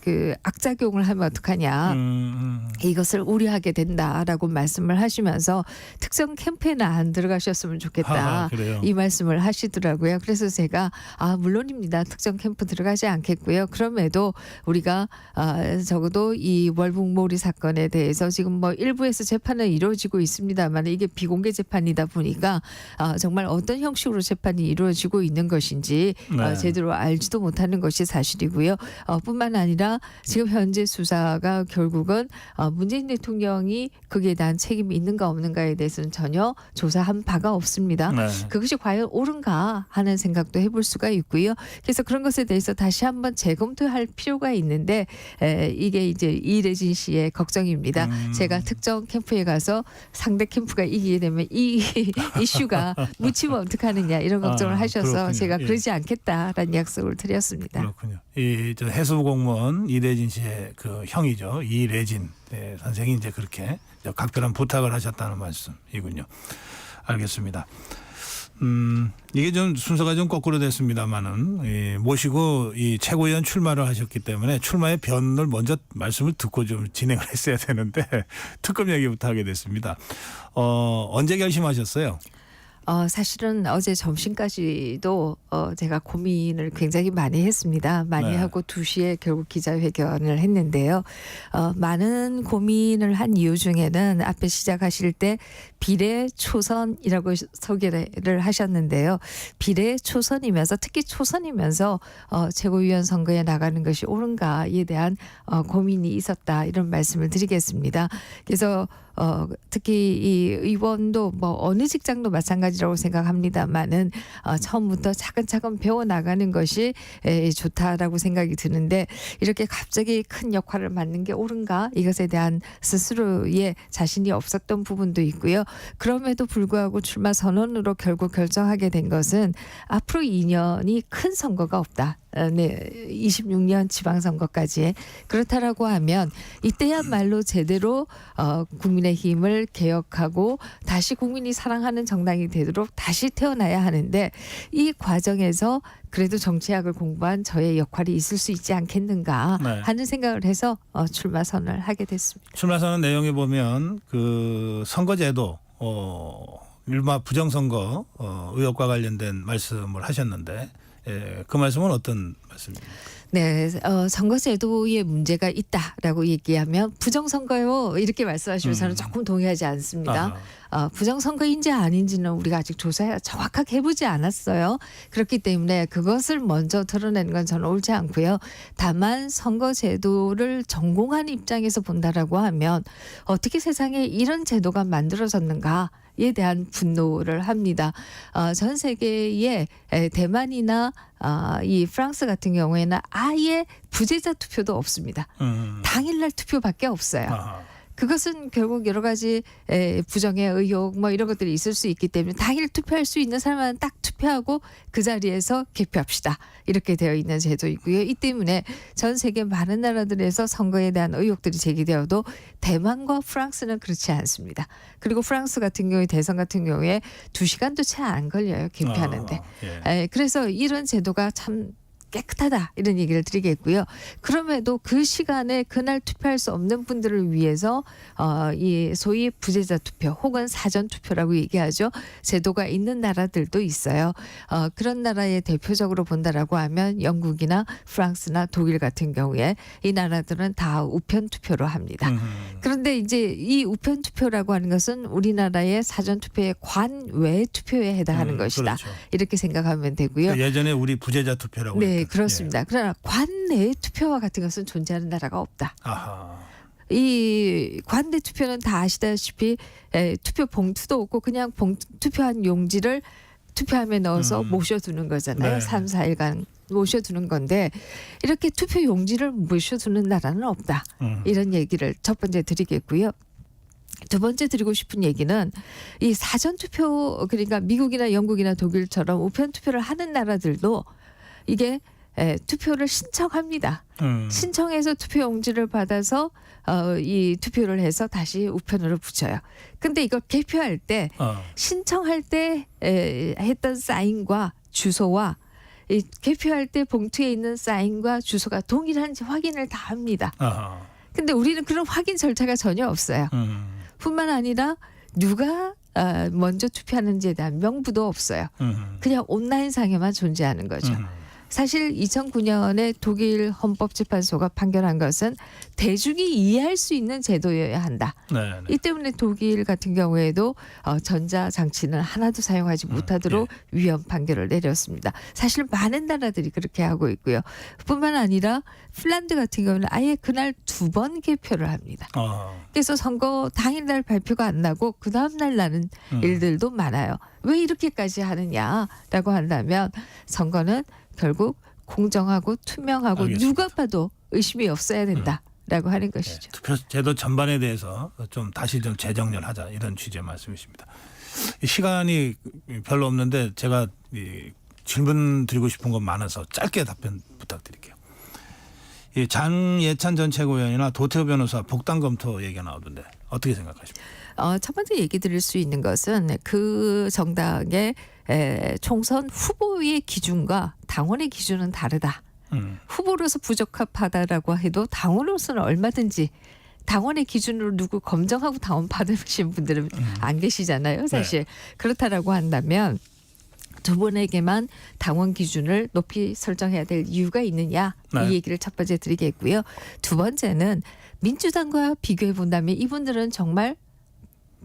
그 악작용을 하면 어떡하냐. 이것을 우려하게 된다라고 말씀을 하시면서 특정 캠페인에 안 들어가셨으면 좋겠다. 그래요. 이 말씀을 하시더라고요. 그래서 제가 물론입니다. 특정 캠프 들어가지 않겠고요. 그럼에도 우리가 적어도 이 월북몰이 사건에 대해서 지금 뭐 일부에서 재판은 이루어지고 있습니다만 이게 비공개 재판이다 보니까 정말 어떤 형식으로 재판이 이루어지고 있는 것인지 네. 제대로 알지도 못하는 것이 사실이고요. 뿐만 아니라 지금 현재 수사가 결국은 문재인 대통령이 거기에 대한 책임이 있는가 없는가에 대해서는 전혀 조사한 바가 없습니다. 네. 그것이 과연 옳은가 하는 생각도 해볼 수가 있고요. 그래서 그런 것에 대해서 다시 한번 재검토할 필요가 있는데 이게 이제 이래진 씨의 걱정입니다. 제가 특정 캠프에 가서 상대 캠프가 이기게 되면 이 이슈가 묻히면 어떡하느냐 이런 걱정을 하셔서 그렇군요. 제가 예. 그러지 않겠다라는 약속을 드렸습니다. 그렇군요. 저 해수공무원 이래진 씨의 그 형이죠. 이래진 선생이 이제 그렇게 각별한 부탁을 하셨다는 말씀이군요. 알겠습니다. 이게 좀 순서가 좀 거꾸로 됐습니다만은 모시고 이 최고위원 출마를 하셨기 때문에 출마의 변을 먼저 말씀을 듣고 좀 진행을 했어야 되는데 특검 얘기부터 하게 됐습니다. 언제 결심하셨어요? 사실은 어제 점심까지도 제가 고민을 굉장히 많이 했습니다. 많이 네. 하고 2시에 결국 기자회견을 했는데요. 많은 고민을 한 이유 중에는 앞에 시작하실 때 비례초선이라고 소개를 하셨는데요. 비례초선이면서 특히 초선이면서 최고위원 선거에 나가는 것이 옳은가에 대한 고민이 있었다 이런 말씀을 드리겠습니다. 그래서 특히 이 의원도 뭐 어느 직장도 마찬가지라고 생각합니다만은 처음부터 차근차근 배워 나가는 것이 좋다라고 생각이 드는데 이렇게 갑자기 큰 역할을 맡는 게 옳은가 이것에 대한 스스로의 자신이 없었던 부분도 있고요. 그럼에도 불구하고 출마 선언으로 결국 결정하게 된 것은 앞으로 2년이 큰 선거가 없다. 네, 26년 지방선거까지 그렇다라고 하면 이때야말로 제대로 국민의힘을 개혁하고 다시 국민이 사랑하는 정당이 되도록 다시 태어나야 하는데 이 과정에서 그래도 정치학을 공부한 저의 역할이 있을 수 있지 않겠는가 네. 하는 생각을 해서 출마 선언을 하게 됐습니다. 출마선언 내용에 보면 그 선거제도 일마 부정선거 의혹과 관련된 말씀을 하셨는데 그 말씀은 어떤 말씀입니까? 네, 선거제도에 문제가 있다라고 얘기하면 부정선거요 이렇게 말씀하시면 저는 조금 동의하지 않습니다. 부정선거인지 아닌지는 우리가 아직 정확하게 해보지 않았어요. 그렇기 때문에 그것을 먼저 드러내는 건 저는 옳지 않고요. 다만 선거제도를 전공한 입장에서 본다라고 하면 어떻게 세상에 이런 제도가 만들어졌는가 에 대한 분노를 합니다. 전 세계의 대만이나 이 프랑스 같은 경우에는 아예 부재자 투표도 없습니다. 당일날 투표밖에 없어요. 아하. 그것은 결국 여러 가지 부정의 의혹 뭐 이런 것들이 있을 수 있기 때문에 당일 투표할 수 있는 사람은 딱 투표하고 그 자리에서 개표합시다. 이렇게 되어 있는 제도이고요. 이 때문에 전 세계 많은 나라들에서 선거에 대한 의혹들이 제기되어도 대만과 프랑스는 그렇지 않습니다. 그리고 프랑스 같은 경우에 대선 같은 경우에 2시간도 채 안 걸려요. 개표하는데. 예. 그래서 이런 제도가 참 깨끗하다 이런 얘기를 드리겠고요. 그럼에도 그 시간에 그날 투표할 수 없는 분들을 위해서 이 소위 부재자 투표 혹은 사전 투표라고 얘기하죠. 제도가 있는 나라들도 있어요. 그런 나라의 대표적으로 본다라고 하면 영국이나 프랑스나 독일 같은 경우에 이 나라들은 다 우편 투표로 합니다. 그런데 이제 이 우편 투표라고 하는 것은 우리나라의 사전 투표의 관외 투표에 해당하는 것이다. 그렇죠. 이렇게 생각하면 되고요. 예전에 우리 부재자 투표라고 네, 했던. 그렇습니다. 그러나 관내 투표와 같은 것은 존재하는 나라가 없다. 아하. 이 관내 투표는 다 아시다시피 투표 봉투도 없고 그냥 투표한 용지를 투표함에 넣어서 모셔두는 거잖아요. 네. 3, 4일간 모셔두는 건데 이렇게 투표 용지를 모셔두는 나라는 없다. 이런 얘기를 첫 번째 드리겠고요. 두 번째 드리고 싶은 얘기는 이 사전 투표 그러니까 미국이나 영국이나 독일처럼 우편 투표를 하는 나라들도 이게 투표를 신청합니다. 신청해서 투표 용지를 받아서 이 투표를 해서 다시 우편으로 붙여요. 근데 이걸 개표할 때 신청할 때 했던 사인과 주소와 이 개표할 때 봉투에 있는 사인과 주소가 동일한지 확인을 다 합니다. 아하. 근데 우리는 그런 확인 절차가 전혀 없어요. 뿐만 아니라 누가 먼저 투표하는지에 대한 명부도 없어요. 그냥 온라인상에만 존재하는 거죠. 사실 2009년에 독일 헌법재판소가 판결한 것은 대중이 이해할 수 있는 제도여야 한다. 네. 이 때문에 독일 같은 경우에도 전자장치는 하나도 사용하지 못하도록 위헌 판결을 내렸습니다. 사실 많은 나라들이 그렇게 하고 있고요. 뿐만 아니라 핀란드 같은 경우는 아예 그날 2번 개표를 합니다. 그래서 선거 당일날 발표가 안 나고 그 다음날 나는 일들도 많아요. 왜 이렇게까지 하느냐라고 한다면 선거는 결국 공정하고 투명하고 알겠습니다. 누가 봐도 의심이 없어야 된다라고 하는 것이죠. 투표 제도 전반에 대해서 좀 다시 좀 재정렬하자 이런 취지의 말씀이십니다. 이 시간이 별로 없는데 제가 질문 드리고 싶은 건 많아서 짧게 답변 부탁드릴게요. 이 장예찬 전 최고위원이나 도태우 변호사 복당 검토 얘기가 나오던데 어떻게 생각하십니까? 첫 번째 얘기 드릴 수 있는 것은 그 정당의 총선 후보의 기준과 당원의 기준은 다르다. 후보로서 부적합하다라고 해도 당원으로서는 얼마든지 당원의 기준으로 누구 검정하고 당원 받으신 분들은 안 계시잖아요. 사실 그렇다라고 한다면 두 분에게만 당원 기준을 높이 설정해야 될 이유가 있느냐 네. 이 얘기를 첫 번째 드리겠고요. 두 번째는 민주당과 비교해 본다면 이분들은 정말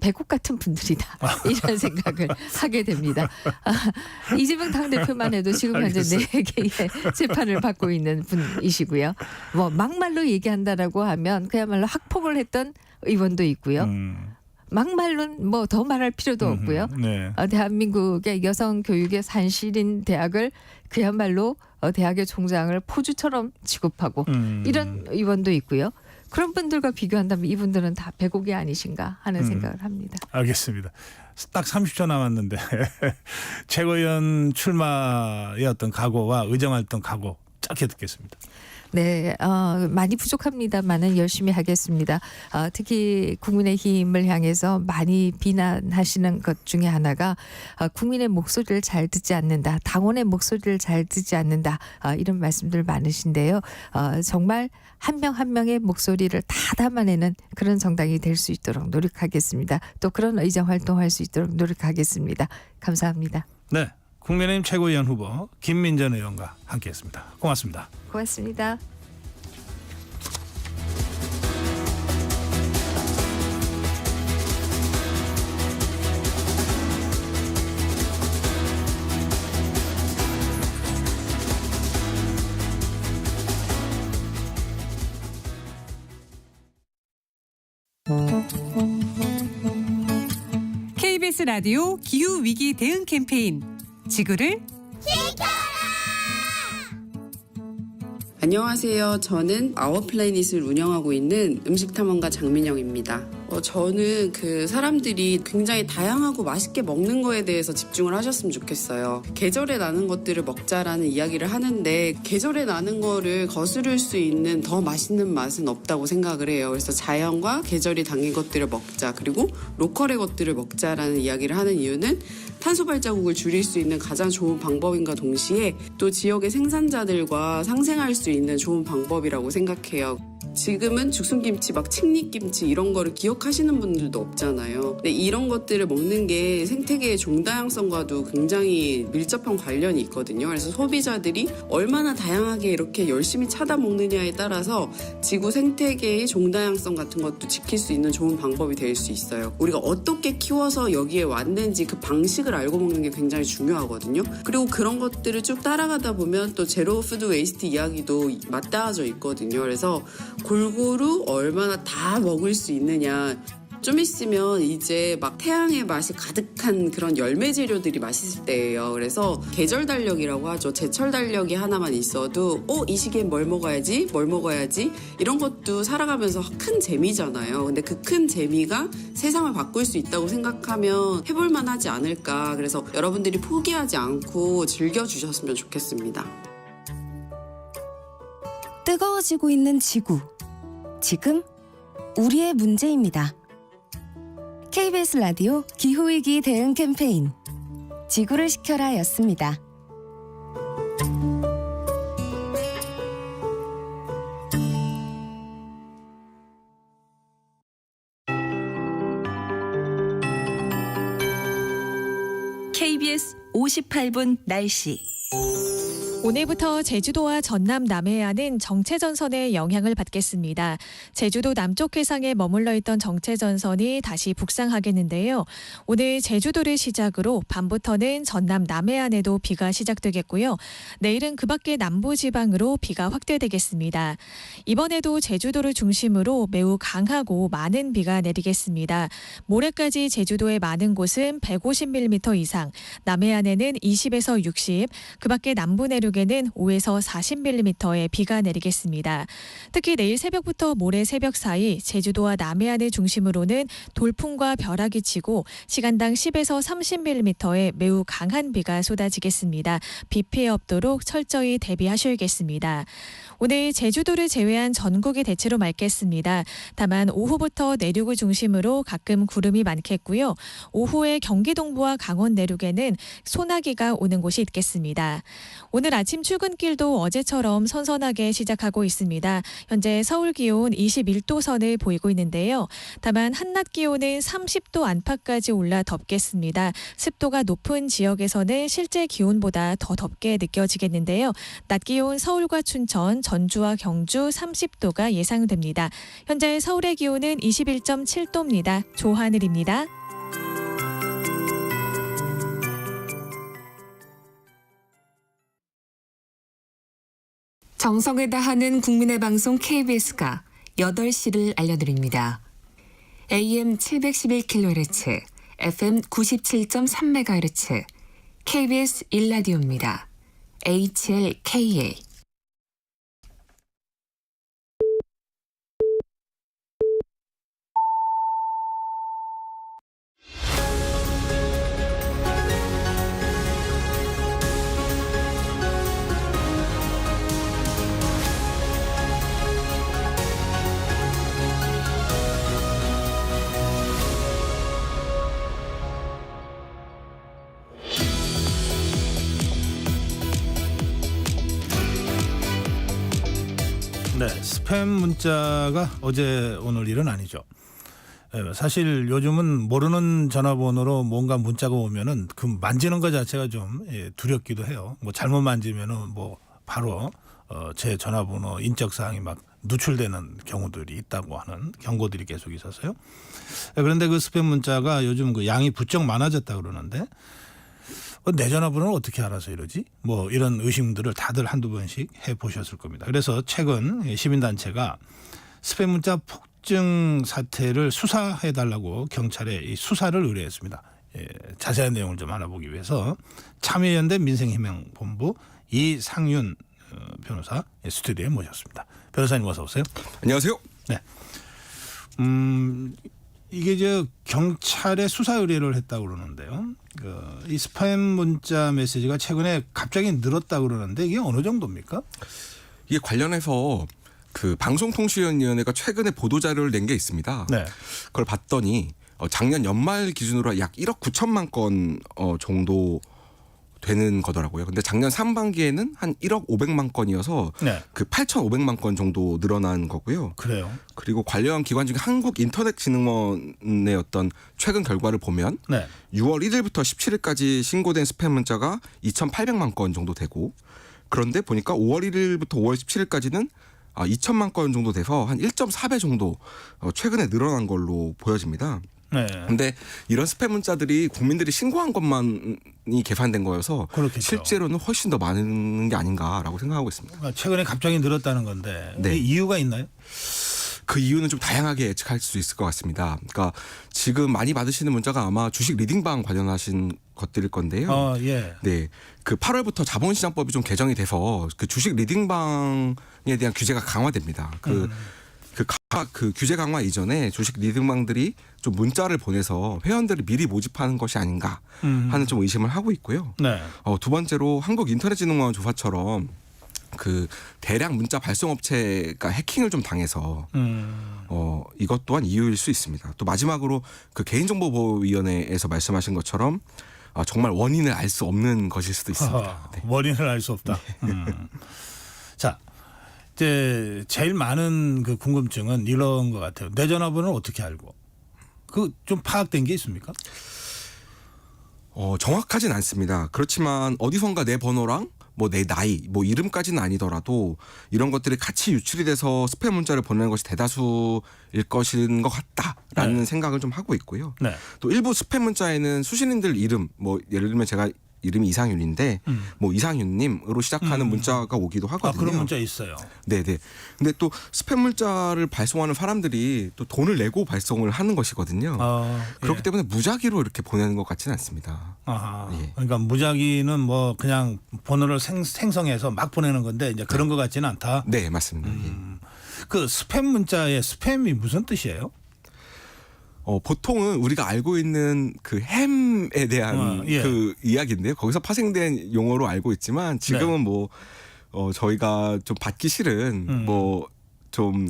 배꼽 같은 분들이다 이런 생각을 하게 됩니다. 이재명 당대표만 해도 지금 현재 4개의 재판을 받고 있는 분이시고요. 뭐 막말로 얘기한다라고 하면 그야말로 학폭을 했던 의원도 있고요. 막말로는 뭐 더 말할 필요도 없고요. 네. 대한민국의 여성 교육의 산실인 대학을 그야말로 대학의 총장을 포주처럼 취급하고 이런 의원도 있고요. 그런 분들과 비교한다면 이분들은 다 배곡이 아니신가 하는 생각을 합니다. 알겠습니다. 딱 30초 남았는데 최고위원 출마의 어떤 각오와 의정활동 각오 짧게 듣겠습니다. 네, 많이 부족합니다만은 열심히 하겠습니다. 특히 국민의힘을 향해서 많이 비난하시는 것 중에 하나가 국민의 목소리를 잘 듣지 않는다, 당원의 목소리를 잘 듣지 않는다 이런 말씀들 많으신데요. 정말 한 명 한 명의 목소리를 다 담아내는 그런 정당이 될 수 있도록 노력하겠습니다. 또 그런 의정 활동할 수 있도록 노력하겠습니다. 감사합니다. 네, 국민의힘 최고위원 후보 김민전 의원과 함께했습니다. 고맙습니다. 고맙습니다. KBS 라디오 기후 위기 대응 캠페인 지구를 안녕하세요. 저는 아워플래닛을 운영하고 있는 음식탐험가 장민영입니다. 저는 그 사람들이 굉장히 다양하고 맛있게 먹는 거에 대해서 집중을 하셨으면 좋겠어요. 계절에 나는 것들을 먹자라는 이야기를 하는데 계절에 나는 거를 거스를 수 있는 더 맛있는 맛은 없다고 생각을 해요. 그래서 자연과 계절이 담긴 것들을 먹자, 그리고 로컬의 것들을 먹자라는 이야기를 하는 이유는 탄소 발자국을 줄일 수 있는 가장 좋은 방법인가 동시에 또 지역의 생산자들과 상생할 수 있는 좋은 방법이라고 생각해요. 지금은 죽순김치, 막 칡잎김치 이런 거를 기억하시는 분들도 없잖아요. 근데 이런 것들을 먹는 게 생태계의 종다양성과도 굉장히 밀접한 관련이 있거든요. 그래서 소비자들이 얼마나 다양하게 이렇게 열심히 찾아 먹느냐에 따라서 지구 생태계의 종다양성 같은 것도 지킬 수 있는 좋은 방법이 될 수 있어요. 우리가 어떻게 키워서 여기에 왔는지 그 방식을 알고 먹는 게 굉장히 중요하거든요. 그리고 그런 것들을 쭉 따라가다 보면 또 제로 푸드 웨이스트 이야기도 맞닿아져 있거든요. 그래서 골고루 얼마나 다 먹을 수 있느냐. 좀 있으면 이제 막 태양의 맛이 가득한 그런 열매 재료들이 맛있을 때예요. 그래서 계절 달력이라고 하죠. 제철 달력이 하나만 있어도 이 시기엔 뭘 먹어야지 이런 것도 살아가면서 큰 재미잖아요. 근데 그 큰 재미가 세상을 바꿀 수 있다고 생각하면 해볼만 하지 않을까. 그래서 여러분들이 포기하지 않고 즐겨주셨으면 좋겠습니다. 뜨거워지고 있는 지구. 지금 우리의 문제입니다. KBS 라디오 기후위기 대응 캠페인 지구를 지켜라 였습니다. KBS 58분 날씨. 오늘부터 제주도와 전남 남해안은 정체전선의 영향을 받겠습니다. 제주도 남쪽 해상에 머물러 있던 정체전선이 다시 북상하겠는데요. 오늘 제주도를 시작으로 밤부터는 전남 남해안에도 비가 시작되겠고요. 내일은 그 밖의 남부지방으로 비가 확대되겠습니다. 이번에도 제주도를 중심으로 매우 강하고 많은 비가 내리겠습니다. 모레까지 제주도의 많은 곳은 150mm 이상, 남해안에는 20에서 60, 그 밖의 남부 내륙 에는 5에서 40mm의 비가 내리겠습니다. 특히 내일 새벽부터 모레 새벽 사이 제주도와 남해안을 중심으로는 돌풍과 벼락이 치고 시간당 10에서 30mm의 매우 강한 비가 쏟아지겠습니다. 비 피해 없도록 철저히 대비하셔야겠습니다. 오늘 제주도를 제외한 전국이 대체로 맑겠습니다. 다만 오후부터 내륙을 중심으로 가끔 구름이 많겠고요. 오후에 경기 동부와 강원 내륙에는 소나기가 오는 곳이 있겠습니다. 오늘 아침 출근길도 어제처럼 선선하게 시작하고 있습니다. 현재 서울 기온 21도 선을 보이고 있는데요. 다만 한낮 기온은 30도 안팎까지 올라 덥겠습니다. 습도가 높은 지역에서는 실제 기온보다 더 덥게 느껴지겠는데요. 낮 기온 서울과 춘천, 전주와 경주 30도가 예상됩니다. 현재 서울의 기온은 21.7도입니다. 조하늘입니다. 정성을 다하는 국민의 방송 KBS가 8시를 알려드립니다. AM 711kHz, FM 97.3MHz, KBS 1라디오입니다. HLKA. 네, 스팸 문자가 어제 오늘 일은 아니죠. 사실 요즘은 모르는 전화번호로 뭔가 문자가 오면은 그 만지는 것 자체가 좀 두렵기도 해요. 뭐 잘못 만지면은 뭐 바로 제 전화번호 인적 사항이 막 누출되는 경우들이 있다고 하는 경고들이 계속 있었어요. 그런데 그 스팸 문자가 요즘 그 양이 부쩍 많아졌다 그러는데 내 전화번호는 어떻게 알아서 이러지? 뭐 이런 의심들을 다들 한두 번씩 해보셨을 겁니다. 그래서 최근 시민단체가 스팸 문자 폭증 사태를 수사해달라고 경찰에 이 수사를 의뢰했습니다. 자세한 내용을 좀 알아보기 위해서 참여연대 민생희망본부 이상윤 변호사 스튜디오에 모셨습니다. 변호사님 어서 오세요. 안녕하세요. 네. 이게 저 경찰에 수사 의뢰를 했다고 그러는데요. 이 스팸 문자 메시지가 최근에 갑자기 늘었다 그러는데 이게 어느 정도입니까? 이게 관련해서 그 방송통신위원회가 최근에 보도 자료를 낸 게 있습니다. 네. 그걸 봤더니 작년 연말 기준으로 약 1억 9천만 건 정도 되는 거더라고요. 근데 작년 상반기에는 한 1억 500만 건이어서 네. 그 8,500만 건 정도 늘어난 거고요. 그래요. 그리고 관련 기관 중에 한국인터넷진흥원의 어떤 최근 결과를 보면 네. 6월 1일부터 17일까지 신고된 스팸 문자가 2,800만 건 정도 되고 그런데 보니까 5월 1일부터 5월 17일까지는 2천만 건 정도 돼서 한 1.4배 정도 최근에 늘어난 걸로 보여집니다. 네. 근데 이런 스팸 문자들이 국민들이 신고한 것만이 계산된 거여서 그렇겠죠. 실제로는 훨씬 더 많은 게 아닌가라고 생각하고 있습니다. 최근에 갑자기 늘었다는 건데 네. 이유가 있나요? 그 이유는 좀 다양하게 예측할 수 있을 것 같습니다. 그러니까 지금 많이 받으시는 문자가 아마 주식 리딩방 관련하신 것들일 건데요. 예. 네, 그 8월부터 자본시장법이 좀 개정이 돼서 그 주식 리딩방에 대한 규제가 강화됩니다. 그 규제 강화 이전에 주식 리딩방들이 좀 문자를 보내서 회원들을 미리 모집하는 것이 아닌가 하는 좀 의심을 하고 있고요. 네. 두 번째로 한국인터넷진흥원 조사처럼 그 대량 문자 발송 업체가 해킹을 좀 당해서 이것 또한 이유일 수 있습니다. 또 마지막으로 그 개인정보보호위원회에서 말씀하신 것처럼 정말 원인을 알 수 없는 것일 수도 있습니다. 네. 원인을 알 수 없다. 자, 이제 제일 많은 그 궁금증은 이런 것 같아요. 내 전화번호를 어떻게 알고? 그 좀 파악된 게 있습니까? 정확하진 않습니다. 그렇지만 어디선가 내 번호랑 뭐 내 나이, 뭐 이름까지는 아니더라도 이런 것들이 같이 유출이 돼서 스팸 문자를 보내는 것이 대다수일 것인 것 같다라는 네. 생각을 좀 하고 있고요. 네. 또 일부 스팸 문자에는 수신인들 이름, 뭐 예를 들면 제가 이름이 이상윤인데 뭐 이상윤님으로 시작하는 문자가 오기도 하거든요. 그런 문자 있어요. 네네. 근데 또 스팸 문자를 발송하는 사람들이 또 돈을 내고 발송을 하는 것이거든요. 그렇기 때문에 무작위로 이렇게 보내는 것 같지는 않습니다. 아하. 예. 그러니까 무작위는 뭐 그냥 번호를 생성해서 막 보내는 건데 이제 그런 것 같지는 않다. 네, 맞습니다. 예. 그 스팸 문자의 스팸이 무슨 뜻이에요? 보통은 우리가 알고 있는 그 햄에 대한 예. 그 이야기인데요. 거기서 파생된 용어로 알고 있지만 지금은 네. 뭐 저희가 좀 받기 싫은 뭐 좀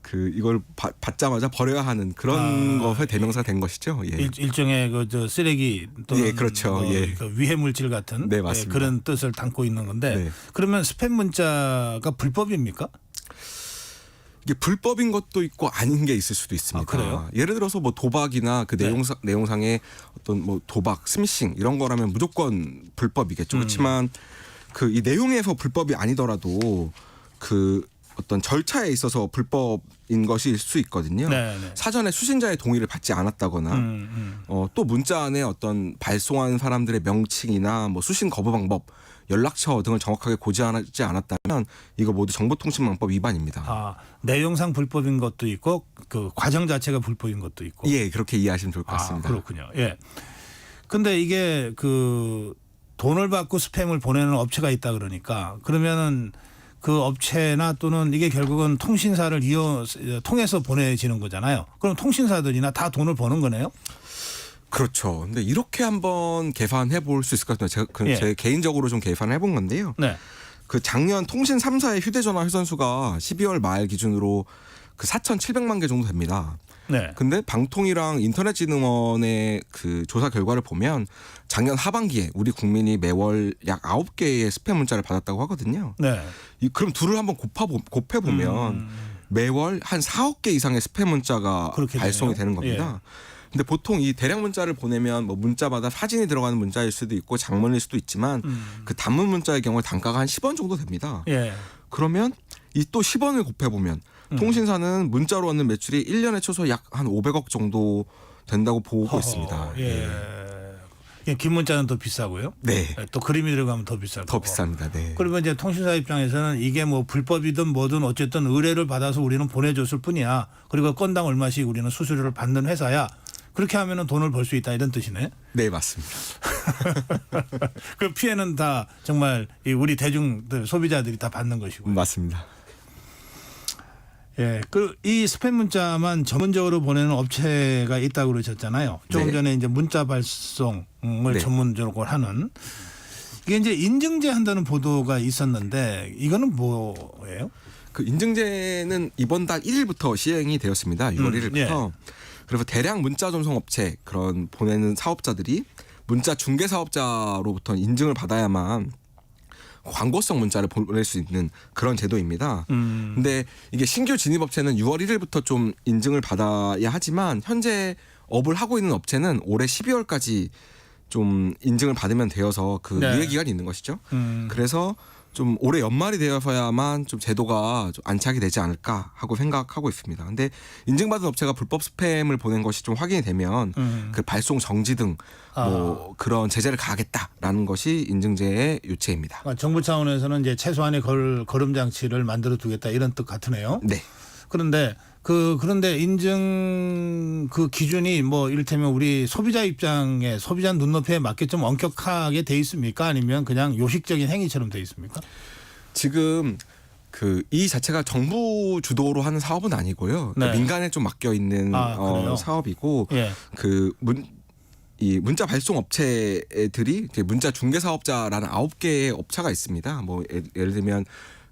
그 이걸 받자마자 버려야 하는 그런 것의 대명사가 된 것이죠. 예. 일종의 그 쓰레기 또는 예, 그렇죠. 뭐 예. 그 위해 물질 같은 네, 맞습니다. 그런 뜻을 담고 있는 건데 네. 그러면 스팸 문자가 불법입니까? 이게 불법인 것도 있고 아닌 게 있을 수도 있습니다. 아, 그래요? 예를 들어서 뭐 도박이나 그 네. 내용상의 어떤 뭐 도박, 스미싱 이런 거라면 무조건 불법이겠죠. 그렇지만 그 이 내용에서 불법이 아니더라도 그 어떤 절차에 있어서 불법인 것일 수 있거든요. 네, 네. 사전에 수신자의 동의를 받지 않았다거나 또 문자 안에 어떤 발송한 사람들의 명칭이나 뭐 수신 거부 방법, 연락처 등을 정확하게 고지하지 않았다면 이거 모두 정보통신망법 위반입니다. 아, 내용상 불법인 것도 있고 그 과정 자체가 불법인 것도 있고. 예, 그렇게 이해하시면 좋을 것 같습니다. 아, 그렇군요. 예. 근데 이게 그 돈을 받고 스팸을 보내는 업체가 있다 그러니까 그러면은 그 업체나 또는 이게 결국은 통신사를 통해서 보내지는 거잖아요. 그럼 통신사들이나 다 돈을 버는 거네요? 그렇죠. 근데 이렇게 한번 계산해 볼 수 있을 것 같아요. 제 개인적으로 좀 계산을 해본 건데요. 네. 그 작년 통신 3사의 휴대전화 회선수가 12월 말 기준으로 그 4,700만 개 정도 됩니다. 네. 근데 방통위랑 인터넷진흥원의 그 조사 결과를 보면 작년 하반기에 우리 국민이 매월 약 9개의 스팸 문자를 받았다고 하거든요. 네. 그럼 둘을 한번 곱해보면 매월 한 4억 개 이상의 스팸 문자가 발송이 되는 겁니다. 근데 보통 이 대량 문자를 보내면 뭐 문자마다 사진이 들어가는 문자일 수도 있고 장문일 수도 있지만 그 단문 문자의 경우에 단가가 한 10원 정도 됩니다. 예. 그러면 이 또 10원을 곱해보면 통신사는 문자로 얻는 매출이 1년에 최소 약 한 500억 정도 된다고 보고 있습니다. 예. 긴 문자는 더 비싸고요. 네. 또 그림이 들어가면 더 비싸고. 더 비쌉니다. 네. 그러면 이제 통신사 입장에서는 이게 뭐 불법이든 뭐든 어쨌든 의뢰를 받아서 우리는 보내줬을 뿐이야. 그리고 건당 얼마씩 우리는 수수료를 받는 회사야. 그렇게 하면은 돈을 벌 수 있다 이런 뜻이네. 네, 맞습니다. 그 피해는 다 정말 우리 대중들 소비자들이 다 받는 것이고. 맞습니다. 예, 이 스팸 문자만 전문적으로 보내는 업체가 있다고 그러셨잖아요. 조금 네. 전에 이제 문자 발송을 네. 전문적으로 하는 이게 이제 인증제 한다는 보도가 있었는데 이거는 뭐예요? 그 인증제는 이번 달 1일부터 시행이 되었습니다. 6월 1일부터. 그래서 대량 문자 전송 업체 그런 보내는 사업자들이 문자 중개 사업자로부터 인증을 받아야만 광고성 문자를 보낼 수 있는 그런 제도입니다. 근데 이게 신규 진입 업체는 6월 1일부터 좀 인증을 받아야 하지만 현재 업을 하고 있는 업체는 올해 12월까지 좀 인증을 받으면 되어서 그 유예 기간이 있는 것이죠. 그래서 좀 올해 연말이 되어서야만 좀 제도가 좀 안착이 되지 않을까 하고 생각하고 있습니다. 근데 인증받은 업체가 불법 스팸을 보낸 것이 좀 확인이 되면 그 발송 정지 등 뭐 그런 제재를 가하겠다라는 것이 인증제의 요체입니다. 그러니까 정부 차원에서는 이제 최소한의 걸음 장치를 만들어 두겠다 이런 뜻 같으네요. 네. 그런데 그런데 인증 그 기준이 뭐 이를테면 우리 소비자 입장에 소비자 눈높이에 맞게 좀 엄격하게 돼 있습니까? 아니면 그냥 요식적인 행위처럼 돼 있습니까? 지금 이 자체가 정부 주도로 하는 사업은 아니고요. 네. 민간에 좀 맡겨 있는 사업이고 이 문자 발송 업체들이 문자 중개 사업자라는 9개의 업체가 있습니다. 뭐 예를 들면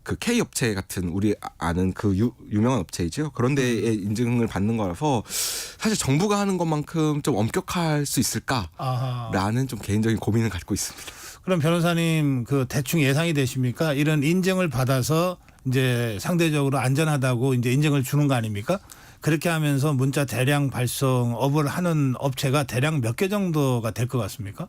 그 K 업체 같은 우리 아는 그 유명한 업체이죠. 그런 데에 인증을 받는 거라서 사실 정부가 하는 것만큼 좀 엄격할 수 있을까라는 좀 개인적인 고민을 갖고 있습니다. 그럼 변호사님 그 대충 예상이 되십니까? 이런 인증을 받아서 이제 상대적으로 안전하다고 이제 인증을 주는 거 아닙니까? 그렇게 하면서 문자 대량 발송업을 하는 업체가 대략 몇 개 정도가 될 것 같습니까?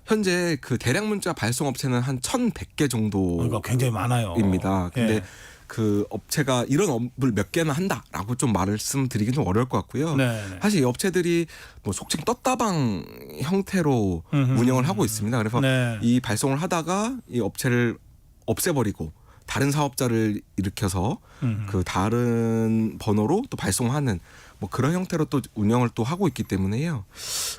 현재 그 대량 문자 발송 업체는 한 1,100개 정도. 이거 굉장히 많아요. 입니다. 근데 그 업체가 이런 업을 몇 개나 한다라고 좀 말씀드리긴 좀 어려울 것 같고요. 네네. 사실 이 업체들이 뭐 속칭 떴다방 형태로 운영을 하고 있습니다. 그래서 이 발송을 하다가 이 업체를 없애버리고 다른 사업자를 일으켜서 그 다른 번호로 또 발송하는 뭐 그런 형태로 또 운영을 또 하고 있기 때문에요.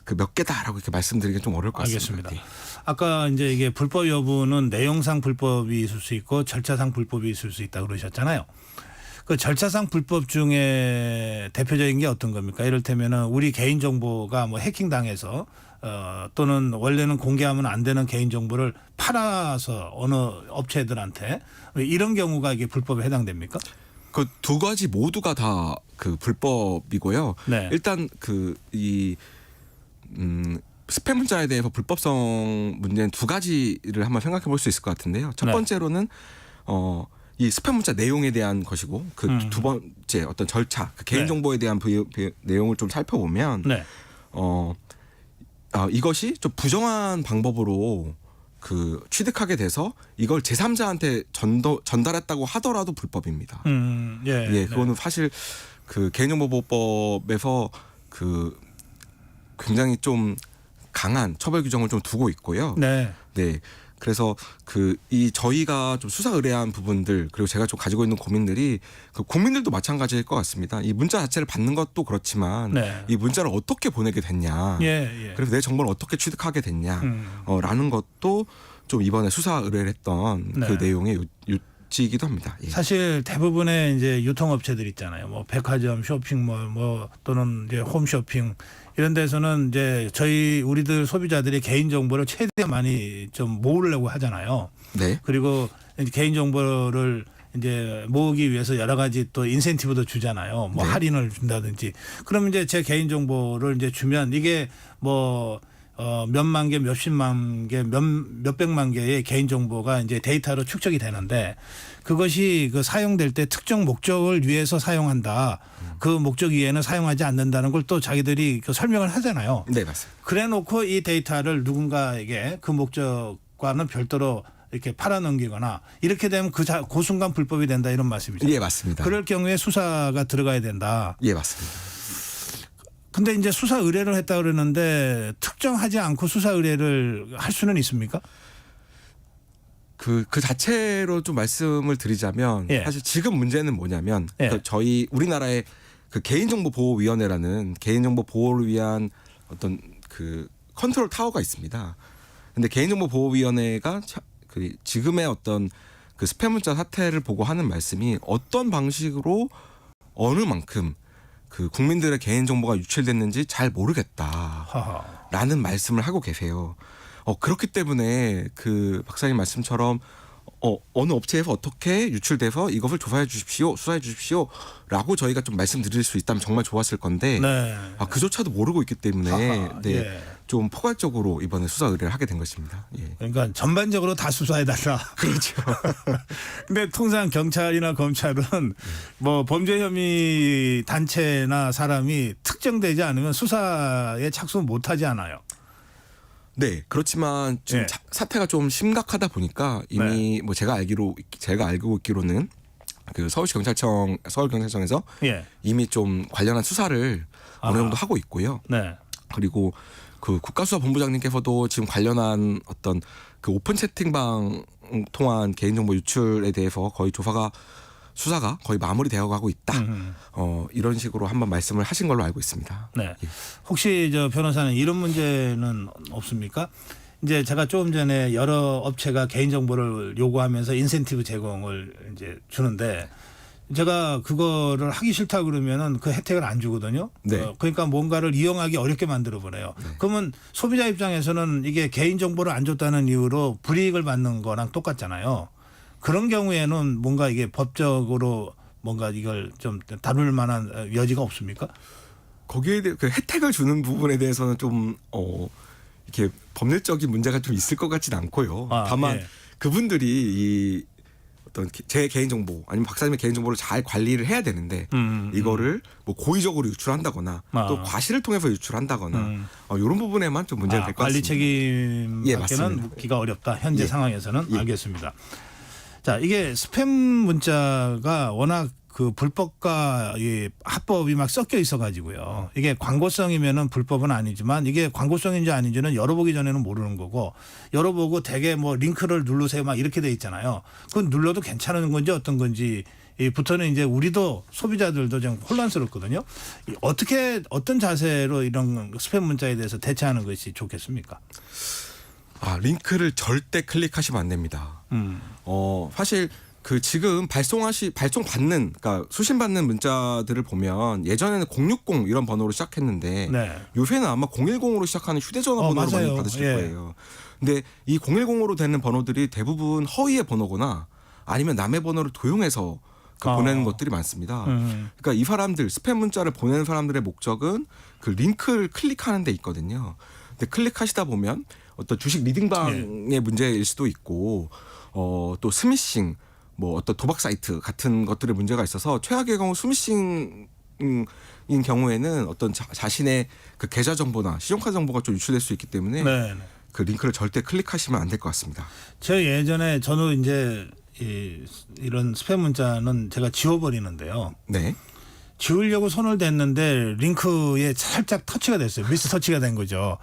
그 몇 개다라고 이렇게 말씀드리기 좀 어려울 것 같습니다. 알겠습니다. 아까 이제 이게 불법 여부는 내용상 불법이 있을 수 있고 절차상 불법이 있을 수 있다 그러셨잖아요. 그 절차상 불법 중에 대표적인 게 어떤 겁니까? 이를테면은 우리 개인 정보가 뭐 해킹 당해서 또는 원래는 공개하면 안 되는 개인 정보를 팔아서 어느 업체들한테 이런 경우가 이게 불법에 해당됩니까? 그 두 가지 모두가 다 그 불법이고요. 네. 일단 스팸 문자에 대해서 불법성 문제는 두 가지를 한번 생각해 볼 수 있을 것 같은데요. 첫 네. 번째로는 이 스팸 문자 내용에 대한 것이고 그 두 음. 번째 어떤 절차, 그 개인 네. 정보에 대한 내용을 좀 살펴보면 네. 이것이 좀 부정한 방법으로 그 취득하게 돼서 이걸 제3자한테 전달했다고 하더라도 불법입니다. 예. 예, 그거는 사실 그 개인정보보호법에서 그 굉장히 좀 강한 처벌 규정을 좀 두고 있고요. 네. 네. 그래서 저희가 좀 수사 의뢰한 부분들 그리고 제가 좀 가지고 있는 고민들이 그 국민들도 마찬가지일 것 같습니다. 이 문자 자체를 받는 것도 그렇지만 네. 이 문자를 어떻게 보내게 됐냐. 예. 그래서 내 정보를 어떻게 취득하게 됐냐. 음. 라는 것도 좀 이번에 수사 의뢰를 했던 네. 그 내용의 요지이기도 합니다. 예. 사실 대부분의 이제 유통업체들 있잖아요. 뭐 백화점, 쇼핑몰, 뭐 또는 이제 홈쇼핑 이런 데서는 이제 우리들 소비자들의 개인 정보를 최대한 많이 좀 모으려고 하잖아요. 네. 그리고 이제 개인 정보를 이제 모으기 위해서 여러 가지 또 인센티브도 주잖아요. 뭐 네. 할인을 준다든지. 그럼 이제 제 개인 정보를 이제 주면 이게 뭐 몇만 개, 몇십만 개, 몇백만 개의 개인 정보가 이제 데이터로 축적이 되는데 그것이 그 사용될 때 특정 목적을 위해서 사용한다. 그 목적 이외에는 사용하지 않는다는 걸 또 자기들이 그 설명을 하잖아요. 네, 맞습니다. 그래 놓고 이 데이터를 누군가에게 그 목적과는 별도로 이렇게 팔아넘기거나 이렇게 되면 그 순간 불법이 된다 이런 말씀이죠. 예, 맞습니다. 그럴 경우에 수사가 들어가야 된다. 예, 맞습니다. 근데 이제 수사 의뢰를 했다 그러는데 특정하지 않고 수사 의뢰를 할 수는 있습니까? 그 자체로 좀 말씀을 드리자면 예. 사실 지금 문제는 뭐냐면 예. 저희 우리나라의 그 개인정보보호위원회라는 개인정보 보호를 위한 어떤 그 컨트롤 타워가 있습니다. 근데 개인정보보호위원회가 그 지금의 어떤 그 스팸 문자 사태를 보고 하는 말씀이 어떤 방식으로 어느 만큼 그 국민들의 개인정보가 유출됐는지 잘 모르겠다라는 말씀을 하고 계세요. 그렇기 때문에 그 박사님 말씀처럼 어느 업체에서 어떻게 유출돼서 이것을 조사해 주십시오, 수사해 주십시오라고 저희가 좀 말씀드릴 수 있다면 정말 좋았을 건데 네. 그조차도 모르고 있기 때문에 네, 예. 좀 포괄적으로 이번에 수사 의뢰를 하게 된 것입니다. 예. 그러니까 전반적으로 다 수사해달라. 그렇죠. 근데 통상 경찰이나 검찰은 뭐 범죄 혐의 단체나 사람이 특정되지 않으면 수사에 착수 못하지 않아요. 네, 그렇지만 지금 예. 사태가 좀 심각하다 보니까 이미 뭐 제가 알고 있기로는 그 서울경찰청에서 예. 이미 좀 관련한 수사를 어느 정도 하고 있고요. 네. 그리고 그 국가수사본부장님께서도 지금 관련한 어떤 그 오픈 채팅방 통한 개인정보 유출에 대해서 거의 수사가 거의 마무리되어 가고 있다. 이런 식으로 한번 말씀을 하신 걸로 알고 있습니다. 네. 예. 혹시 저 변호사는 이런 문제는 없습니까? 이제 제가 조금 전에 여러 업체가 개인 정보를 요구하면서 인센티브 제공을 이제 주는데 제가 그거를 하기 싫다 그러면은 그 혜택을 안 주거든요. 네. 그러니까 뭔가를 이용하기 어렵게 만들어 버려요. 그러면 소비자 입장에서는 이게 개인 정보를 안 줬다는 이유로 불이익을 받는 거랑 똑같잖아요. 그런 경우에는 뭔가 이게 법적으로 뭔가 이걸 좀 다룰 만한 여지가 없습니까? 거기에 대해 그 혜택을 주는 부분에 대해서는 좀 이렇게 법률적인 문제가 좀 있을 것 같지는 않고요. 다만 예. 그분들이 이 어떤 제 개인 정보 아니면 박사님의 개인 정보를 잘 관리를 해야 되는데 이거를 뭐 고의적으로 유출한다거나 또 과실을 통해서 유출한다거나 이런 부분에만 좀 문제가 될 것 관리 같습니다. 책임밖에는 맞습니다. 묻기가 어렵다. 현재 예. 상황에서는 예. 알겠습니다. 자, 이게 스팸 문자가 워낙 그 불법과 이 합법이 막 섞여 있어가지고요. 이게 광고성이면은 불법은 아니지만 이게 광고성인지 아닌지는 열어보기 전에는 모르는 거고 열어보고 대개 뭐 링크를 누르세요 막 이렇게 돼 있잖아요. 그건 눌러도 괜찮은 건지 어떤 건지 부터는 이제 우리도 소비자들도 좀 혼란스럽거든요. 어떤 자세로 이런 스팸 문자에 대해서 대처하는 것이 좋겠습니까? 링크를 절대 클릭하시면 안 됩니다. 사실 그 지금 발송받는 그러니까 수신받는 문자들을 보면 예전에는 060 이런 번호로 시작했는데 네. 요새는 아마 010으로 시작하는 휴대전화 번호로 맞아요. 많이 받으실 예. 거예요. 근데 이 010으로 되는 번호들이 대부분 허위의 번호거나 아니면 남의 번호를 도용해서 보내는 것들이 많습니다. 그러니까 이 사람들 스팸 문자를 보내는 사람들의 목적은 그 링크를 클릭하는 데 있거든요. 근데 클릭하시다 보면 어떤 주식 리딩방의 문제일 수도 있고 또 스미싱 뭐 어떤 도박 사이트 같은 것들의 문제가 있어서 최악의 경우 스미싱인 경우에는 어떤 자신의 그 계좌 정보나 신용카드 정보가 좀 유출될 수 있기 때문에 네. 그 링크를 절대 클릭하시면 안 될 것 같습니다. 저 예전에 저도 이제 이런 스팸 문자는 제가 지워버리는데요. 네. 지우려고 손을 댔는데 링크에 살짝 터치가 됐어요. 미스 터치가 된 거죠.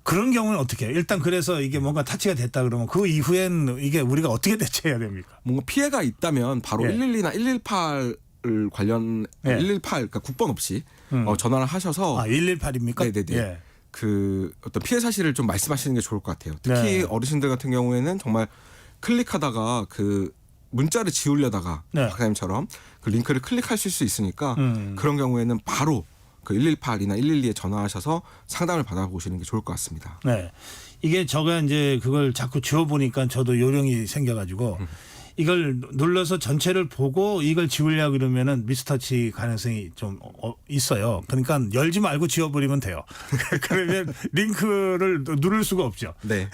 그런 경우는 어떻게 해요? 일단 그래서 이게 뭔가 터치가 됐다 그러면 그 이후엔 이게 우리가 어떻게 대처해야 됩니까? 뭔가 피해가 있다면 바로 예. 112나 118을 관련 예. 118 그러니까 국번 없이 전화를 하셔서 118입니까? 네네네. 예. 그 어떤 피해 사실을 좀 말씀하시는 게 좋을 것 같아요. 특히 네. 어르신들 같은 경우에는 정말 클릭하다가 그 문자를 지우려다가 네. 박사님처럼 그 링크를 클릭하실 수 있으니까 음. 그런 경우에는 바로 그 118이나 112에 전화하셔서 상담을 받아보시는 게 좋을 것 같습니다. 네. 이게 제가 이제 그걸 자꾸 지워보니까 저도 요령이 생겨가지고 이걸 눌러서 전체를 보고 이걸 지우려고 그러면은 미스터치 가능성이 좀 있어요. 그러니까 열지 말고 지워버리면 돼요. 그러면 링크를 누를 수가 없죠. 네.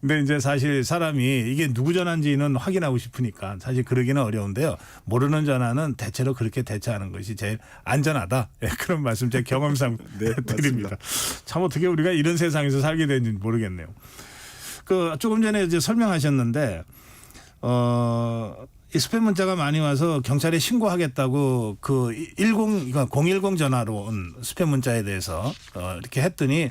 근데 이제 사실 사람이 이게 누구 전화인지는 확인하고 싶으니까 사실 그러기는 어려운데요. 모르는 전화는 대체로 그렇게 대처하는 것이 제일 안전하다. 예, 그런 말씀 제 경험상 네, 드립니다. 참 어떻게 우리가 이런 세상에서 살게 되는지 모르겠네요. 그 조금 전에 이제 설명하셨는데 이 스팸 문자가 많이 와서 경찰에 신고하겠다고 그 010 전화로 온 스팸 문자에 대해서 이렇게 했더니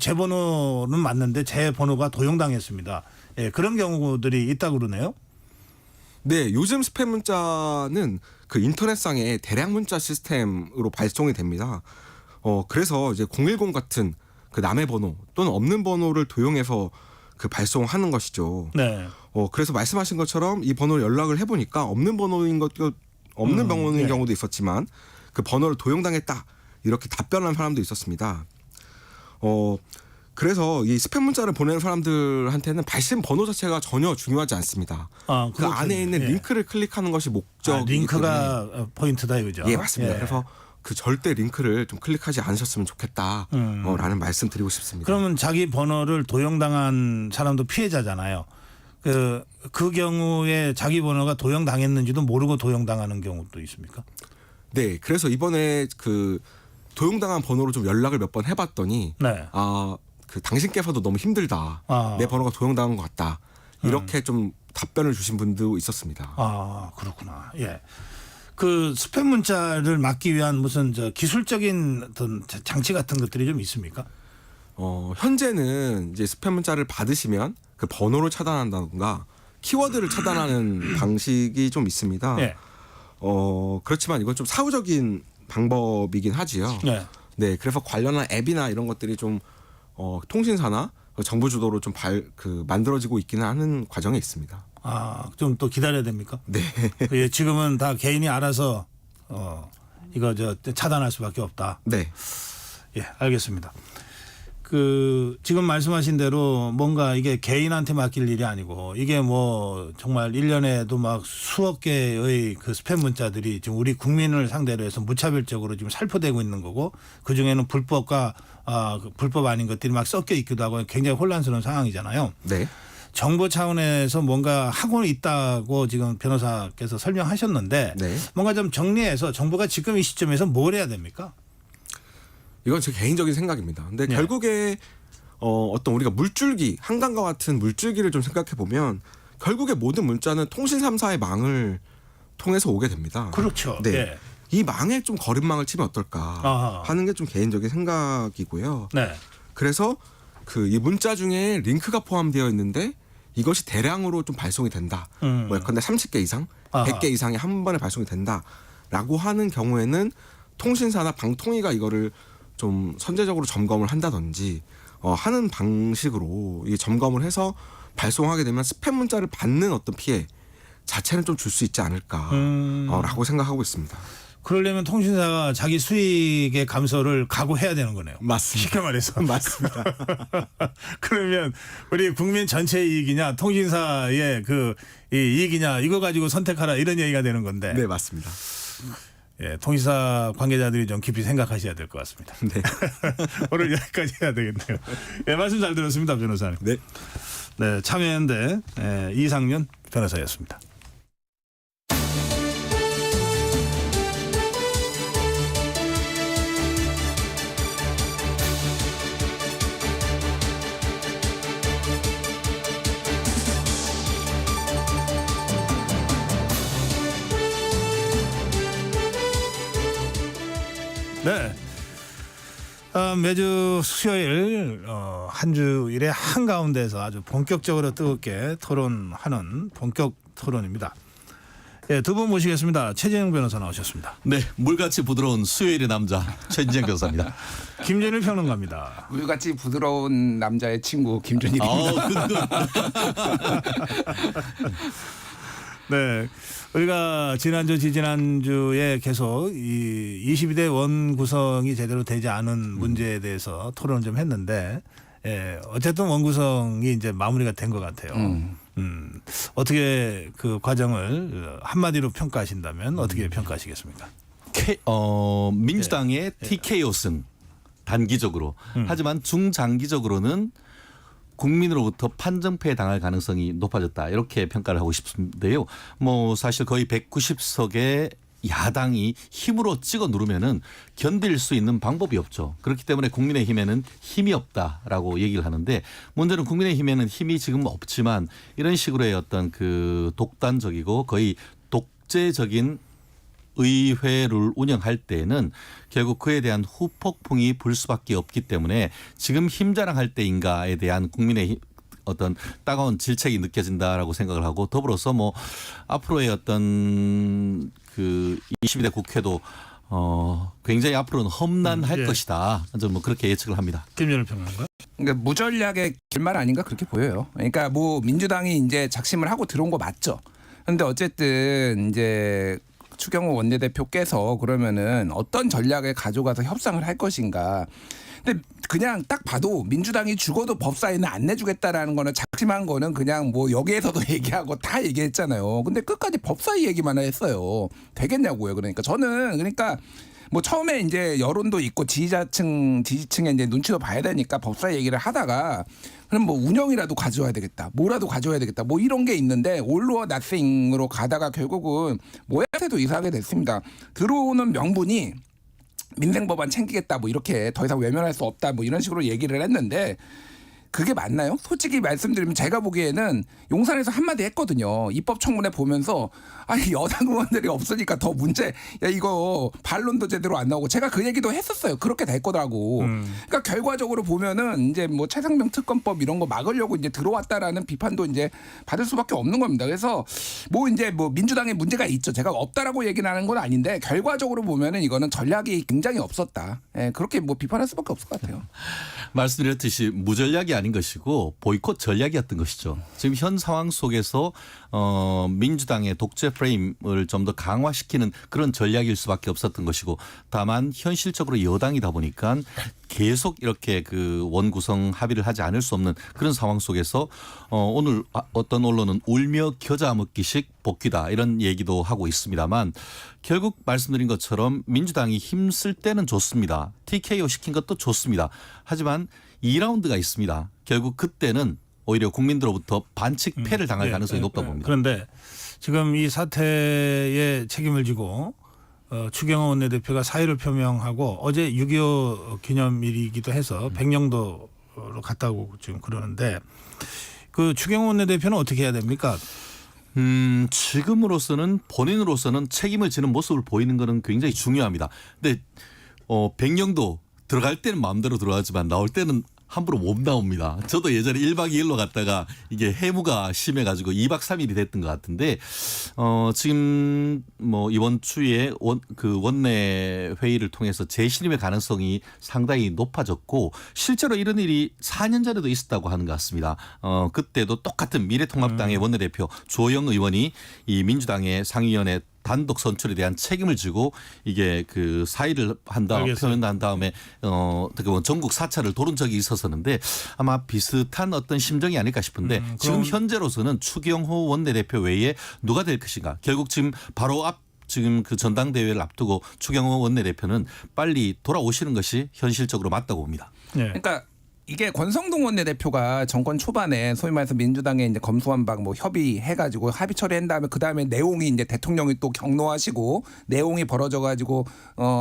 제 번호는 맞는데 제 번호가 도용당했습니다. 예, 그런 경우들이 있다고 그러네요. 네, 요즘 스팸 문자는 그 인터넷상의 대량 문자 시스템으로 발송이 됩니다. 그래서 이제 010 같은 그 남의 번호 또는 없는 번호를 도용해서 그 발송하는 것이죠. 네. 그래서 말씀하신 것처럼 이 번호를 연락을 해보니까 없는 번호인 것도 없는 번호인 네. 경우도 있었지만 그 번호를 도용당했다 이렇게 답변한 사람도 있었습니다. 그래서 이 스팸 문자를 보내는 사람들한테는 발신 번호 자체가 전혀 중요하지 않습니다. 그 안에 있는 링크를 클릭하는 것이 목적이기 링크가 때문에. 포인트다 이거죠. 예, 맞습니다. 예. 그래서 그 절대 링크를 좀 클릭하지 않으셨으면 좋겠다라는 말씀 드리고 싶습니다. 그러면 자기 번호를 도용당한 사람도 피해자잖아요. 그 경우에 자기 번호가 도용당했는지도 모르고 도용당하는 경우도 있습니까? 네, 그래서 이번에 그 도용당한 번호로 좀 연락을 몇 번 해봤더니 네. 그 당신께서도 너무 힘들다. 내 번호가 도용당한 것 같다. 이렇게 좀 답변을 주신 분도 있었습니다. 그렇구나. 예. 그 스팸 문자를 막기 위한 무슨 기술적인 어떤 장치 같은 것들이 좀 있습니까? 현재는 이제 스팸 문자를 받으시면 그 번호를 차단한다든가 키워드를 차단하는 방식이 좀 있습니다. 예. 그렇지만 이건 좀 사후적인 방법이긴 하지요. 네. 네, 그래서 관련한 앱이나 이런 것들이 좀 통신사나 정부 주도로 좀 만들어지고 있기는 하는 과정에 있습니다. 좀 또 기다려야 됩니까? 네. 예, 지금은 다 개인이 알아서 이거 차단할 수밖에 없다. 네. 예, 알겠습니다. 지금 말씀하신 대로 뭔가 이게 개인한테 맡길 일이 아니고 이게 뭐 정말 1년에도 막 수억 개의 그 스팸 문자들이 지금 우리 국민을 상대로 해서 무차별적으로 지금 살포되고 있는 거고 그중에는 불법과 불법 아닌 것들이 막 섞여 있기도 하고 굉장히 혼란스러운 상황이잖아요. 네. 정부 차원에서 뭔가 하고 있다고 지금 변호사께서 설명하셨는데 네. 뭔가 좀 정리해서 정부가 지금 이 시점에서 뭘 해야 됩니까? 이건 제 개인적인 생각입니다. 근데 네. 결국에 어떤 우리가 물줄기, 한강과 같은 물줄기를 좀 생각해 보면 결국에 모든 문자는 통신 3사의 망을 통해서 오게 됩니다. 그렇죠. 네. 예. 이 망에 좀 거듭망을 치면 어떨까 하는 게 좀 개인적인 생각이고요. 네. 그래서 이 문자 중에 링크가 포함되어 있는데 이것이 대량으로 좀 발송이 된다. 뭐 예컨대 30개 이상, 100개 이상이 한 번에 발송이 된다라고 하는 경우에는 통신사나 방통위가 이거를 좀 선제적으로 점검을 한다든지 하는 방식으로 이 점검을 해서 발송하게 되면 스팸 문자를 받는 어떤 피해 자체는 좀 줄 수 있지 않을까라고 생각하고 있습니다. 그러려면 통신사가 자기 수익의 감소를 각오해야 되는 거네요. 맞습니다. 쉽게 말해서. 맞습니다. 그러면 우리 국민 전체 이익이냐 통신사의 이 이익이냐 이거 가지고 선택하라 이런 얘기가 되는 건데. 네, 맞습니다. 예, 통신사 관계자들이 좀 깊이 생각하셔야 될 것 같습니다. 네. 오늘 여기까지 해야 되겠네요. 예, 말씀 잘 들었습니다, 변호사님. 네. 네, 참여연대 이상윤 변호사였습니다. 네. 매주 수요일 한 주일의 한가운데서 아주 본격적으로 뜨겁게 토론하는 본격 토론입니다. 예, 두 분 모시겠습니다. 최재형 변호사 나오셨습니다. 네, 물같이 부드러운 수요일의 남자 최진정 변호사입니다. 김준일 평론가입니다. 물같이 부드러운 남자의 친구 김준일입니다. 네, 우리가 지난주 지지난주에 계속 이 22대 원 구성이 제대로 되지 않은 문제에 대해서 토론을 좀 했는데, 예, 어쨌든 원 구성이 이제 마무리가 된 것 같아요. 어떻게 그 과정을 한마디로 평가하신다면 어떻게 평가하시겠습니까? 민주당의 TKO 승 단기적으로. 하지만 중장기적으로는 국민으로부터 판정패에 당할 가능성이 높아졌다. 이렇게 평가를 하고 싶은데요. 뭐 사실 거의 190석의 야당이 힘으로 찍어 누르면은 견딜 수 있는 방법이 없죠. 그렇기 때문에 국민의힘에는 힘이 없다라고 얘기를 하는데, 문제는 국민의힘에는 힘이 지금 없지만 이런 식으로의 어떤 그 독단적이고 거의 독재적인 의회를 운영할 때에는 결국 그에 대한 후폭풍이 불 수밖에 없기 때문에 지금 힘자랑할 때인가에 대한 국민의 어떤 따가운 질책이 느껴진다라고 생각을 하고, 더불어서 뭐 앞으로의 어떤 그 22대 국회도 굉장히 앞으로는 험난할 것이다. 저는 뭐 그렇게 예측을 합니다. 김준일 평론가. 그러니까 무전략의 결말 아닌가 그렇게 보여요. 그러니까 뭐 민주당이 이제 작심을 하고 들어온 거 맞죠. 그런데 어쨌든 이제 추경호 원내대표께서 그러면은 어떤 전략을 가져가서 협상을 할 것인가. 근데 그냥 딱 봐도 민주당이 죽어도 법사위는 안 내주겠다라는 거는 작심한 거는 그냥 뭐 여기에서도 얘기하고 다 얘기했잖아요. 근데 끝까지 법사위 얘기만 했어요. 되겠냐고요. 그러니까 저는 뭐 처음에 이제 여론도 있고 지지층의 이제 눈치도 봐야 되니까 법사위 얘기를 하다가 그럼 뭐 운영이라도 가져와야 되겠다. 뭐라도 가져와야 되겠다. 뭐 이런 게 있는데 all or nothing으로 가다가 결국은 모양새도 이상하게 됐습니다. 들어오는 명분이 민생법안 챙기겠다 뭐 이렇게 더 이상 외면할 수 없다 뭐 이런 식으로 얘기를 했는데 그게 맞나요? 솔직히 말씀드리면 제가 보기에는 용산에서 한마디 했거든요. 입법청문회 보면서 아니 여당 의원들이 없으니까 더 문제 야 이거 반론도 제대로 안 나오고 제가 그 얘기도 했었어요. 그렇게 될 거라고. 그러니까 결과적으로 보면은 이제 뭐 최상병 특검법 이런 거 막으려고 이제 들어왔다라는 비판도 이제 받을 수밖에 없는 겁니다. 그래서 뭐 이제 뭐 민주당에 문제가 있죠. 제가 없다라고 얘기는 하는 건 아닌데 결과적으로 보면은 이거는 전략이 굉장히 없었다. 예, 그렇게 뭐 비판할 수밖에 없을 것 같아요. 말씀드렸듯이 무전략이 아닌 것이고 보이콧 전략이었던 것이죠. 지금 현 상황 속에서 민주당의 독재 프레임을 좀 더 강화시키는 그런 전략일 수밖에 없었던 것이고, 다만 현실적으로 여당이다 보니까 계속 이렇게 그 원구성 합의를 하지 않을 수 없는 그런 상황 속에서 오늘 어떤 언론은 울며 겨자 먹기식 복귀다 이런 얘기도 하고 있습니다만, 결국 말씀드린 것처럼 민주당이 힘쓸 때는 좋습니다. TKO 시킨 것도 좋습니다. 하지만 2라운드가 있습니다. 결국 그때는 오히려 국민들로부터 반칙 패를 당할 가능성이 높다 봅니다. 그런데 지금 이 사태에 책임을 지고 추경호 원내대표가 사의를 표명하고 어제 6.25 기념일이기도 해서 백령도로 갔다고 지금 그러는데, 그 추경호 원내대표는 어떻게 해야 됩니까? 지금으로서는 본인으로서는 책임을 지는 모습을 보이는 것은 굉장히 중요합니다. 근데 백령도 들어갈 때는 마음대로 들어가지만 나올 때는 함부로 못 나옵니다. 저도 예전에 1박 2일로 갔다가 이게 해무가 심해가지고 2박 3일이 됐던 것 같은데, 지금 뭐 이번 주에 원내 회의를 통해서 재신임의 가능성이 상당히 높아졌고, 실제로 이런 일이 4년 전에도 있었다고 하는 것 같습니다. 그때도 똑같은 미래통합당의 원내대표 조영 의원이 이 민주당의 상위위원회 단독 선출에 대한 책임을 지고 이게 그 사의를 표현한 다음에 어떻게 보면 전국 사찰을 도른 적이 있었었는데 아마 비슷한 어떤 심정이 아닐까 싶은데 지금 현재로서는 추경호 원내대표 외에 누가 될 것인가. 결국 지금 바로 지금 그 전당대회를 앞두고 추경호 원내대표는 빨리 돌아오시는 것이 현실적으로 맞다고 봅니다. 그러니까 이게 권성동 원내대표가 정권 초반에 소위 말해서 민주당에 이제 검수완박 뭐 협의해가지고 합의 처리한 다음에 그 다음에 내용이 이제 대통령이 또 경로하시고 내용이 벌어져가지고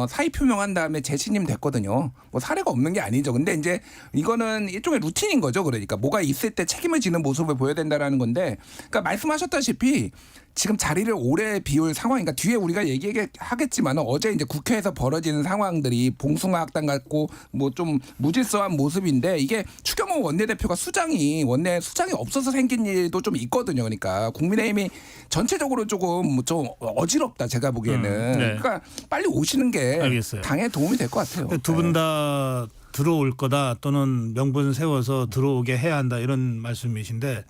사의 표명한 다음에 재신임 됐거든요. 뭐 사례가 없는 게 아니죠. 근데 이제 이거는 일종의 루틴인 거죠. 그러니까 뭐가 있을 때 책임을 지는 모습을 보여야 된다라는 건데, 그러니까 말씀하셨다시피 지금 자리를 오래 비울 상황, 그러니까 뒤에 우리가 얘기하겠지만 어제 이제 국회에서 벌어지는 상황들이 봉숭아 학당 같고 뭐 좀 무질서한 모습인데 이게 추경호 원내대표가 원내 수장이 없어서 생긴 일도 좀 있거든요. 그러니까 국민의힘이 전체적으로 조금 좀 어지럽다 제가 보기에는. 그러니까 빨리 오시는 게 알겠어요. 당에 도움이 될 것 같아요. 두 분 다 들어올 거다 또는 명분 세워서 들어오게 해야 한다 이런 말씀이신데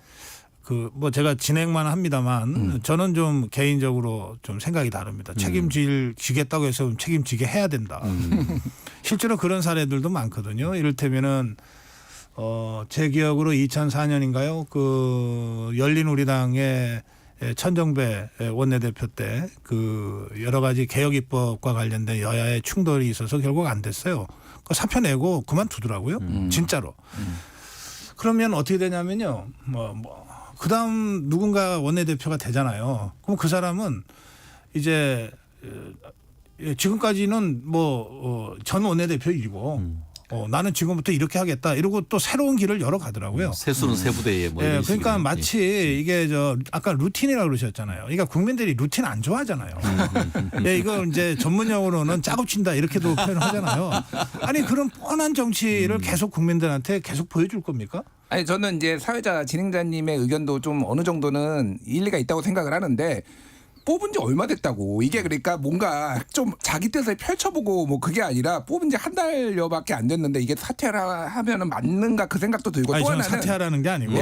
그 뭐 제가 진행만 합니다만 저는 좀 개인적으로 좀 생각이 다릅니다. 책임지겠다고 해서 책임지게 해야 된다. 실제로 그런 사례들도 많거든요. 이를테면은 제 기억으로 2004년인가요? 그 열린우리당의 천정배 원내대표 때 그 여러 가지 개혁 입법과 관련된 여야의 충돌이 있어서 결국 안 됐어요. 그 사표 내고 그만두더라고요. 진짜로. 그러면 어떻게 되냐면요. 그다음 누군가 원내대표가 되잖아요. 그럼 그 사람은 이제 지금까지는 전 원내대표이고 나는 지금부터 이렇게 하겠다 이러고 또 새로운 길을 열어가더라고요. 세수는 세부대에 뭐 이런 그러니까 식으로. 마치 이게 아까 루틴이라고 그러셨잖아요. 그러니까 국민들이 루틴 안 좋아하잖아요. 이거 이제 전문용어로는 짜고친다 이렇게도 표현하잖아요. 아니 그런 뻔한 정치를 계속 국민들한테 계속 보여줄 겁니까? 아니 저는 이제 사회자 진행자님의 의견도 좀 어느 정도는 일리가 있다고 생각을 하는데 뽑은 지 얼마 됐다고. 이게 그러니까 뭔가 좀 자기 뜻을 펼쳐보고 뭐 그게 아니라 뽑은 지 한 달여밖에 안 됐는데 이게 사퇴하면은 맞는가 그 생각도 들고. 아니, 또 저는 하나는 사퇴하라는 게 아니고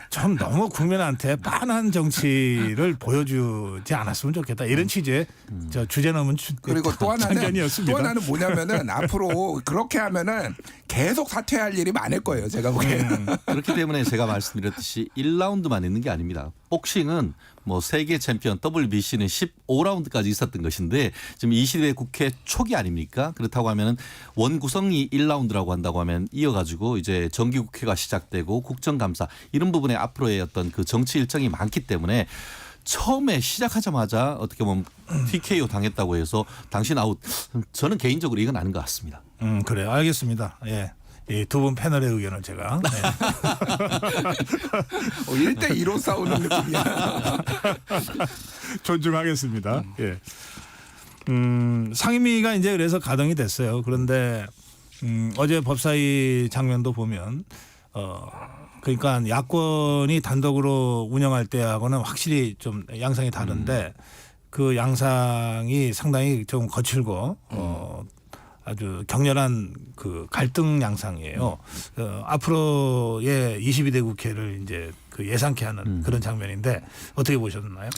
좀 너무 국민한테 빤한 정치를 보여주지 않았으면 좋겠다. 이런 취지의 저 주제 넘은 그리고 또 참견이었습니다. 하나는 뭐냐면은 앞으로 그렇게 하면은 계속 사퇴할 일이 많을 거예요. 제가 보기에는. 그렇기 때문에 제가 말씀드렸듯이 1라운드만 있는 게 아닙니다. 복싱은 뭐 세계 챔피언 WBC는 15라운드까지 있었던 것인데 지금 20대 국회 초기 아닙니까? 그렇다고 하면은 원구성이 1라운드라고 한다고 하면 이어가지고 이제 정기국회가 시작되고 국정감사 이런 부분에 앞으로의 어떤 그 정치 일정이 많기 때문에 처음에 시작하자마자 어떻게 보면 TKO 당했다고 해서 당신 아웃. 저는 개인적으로 이건 아닌 것 같습니다. 그래요. 알겠습니다. 예. 이 두 분 패널의 의견을 제가 1대2로 싸우는 느낌이야. 존중하겠습니다. 예. 상임위가 이제 그래서 가동이 됐어요. 그런데 어제 법사위 장면도 보면 그러니까 야권이 단독으로 운영할 때하고는 확실히 좀 양상이 다른데 그 양상이 상당히 좀 거칠고 아주 격렬한 그 갈등 양상이에요. 앞으로의 22대 국회를 이제 그 예상케 하는 그런 장면인데 어떻게 보셨나요?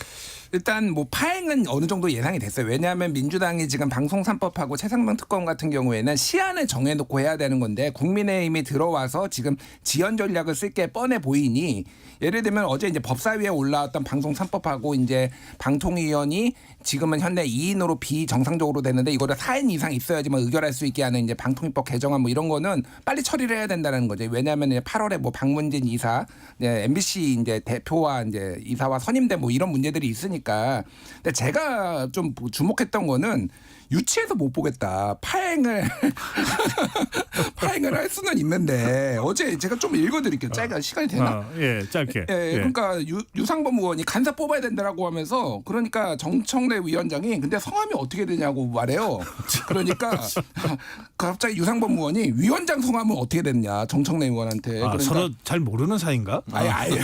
일단 뭐 파행은 어느 정도 예상이 됐어요. 왜냐하면 민주당이 지금 방송 3법하고 최상병 특검 같은 경우에는 시한을 정해놓고 해야 되는 건데 국민의힘이 들어와서 지금 지연 전략을 쓸 게 뻔해 보이니 예를 들면 어제 이제 법사위에 올라왔던 방송 3법하고 이제 방통위원이 지금은 현재 2인으로 비정상적으로 되는데 이거를 4인 이상 있어야지만 의결할 수 있게 하는 이제 방통위법 개정안 뭐 이런 거는 빨리 처리를 해야 된다는 거죠. 왜냐하면 이제 8월에 뭐 박문진 이사, MBC 이제 대표와 이제 이사와 선임된 뭐 이런 문제들이 있으니까. 근데 제가 좀 주목했던 거는 유치해서 못 보겠다. 파행을 할 수는 있는데 어제 제가 좀 읽어드릴게요. 짧게 시간이 되나? 예, 짧게. 그러니까 유상범 의원이 간사 뽑아야 된다라고 하면서 그러니까 정청래 위원장이 근데 성함이 어떻게 되냐고 말해요. 그러니까 갑자기 유상범 의원이 위원장 성함은 어떻게 됐냐 정청래 의원한테. 그러니까 서로 잘 모르는 사이인가? 아니.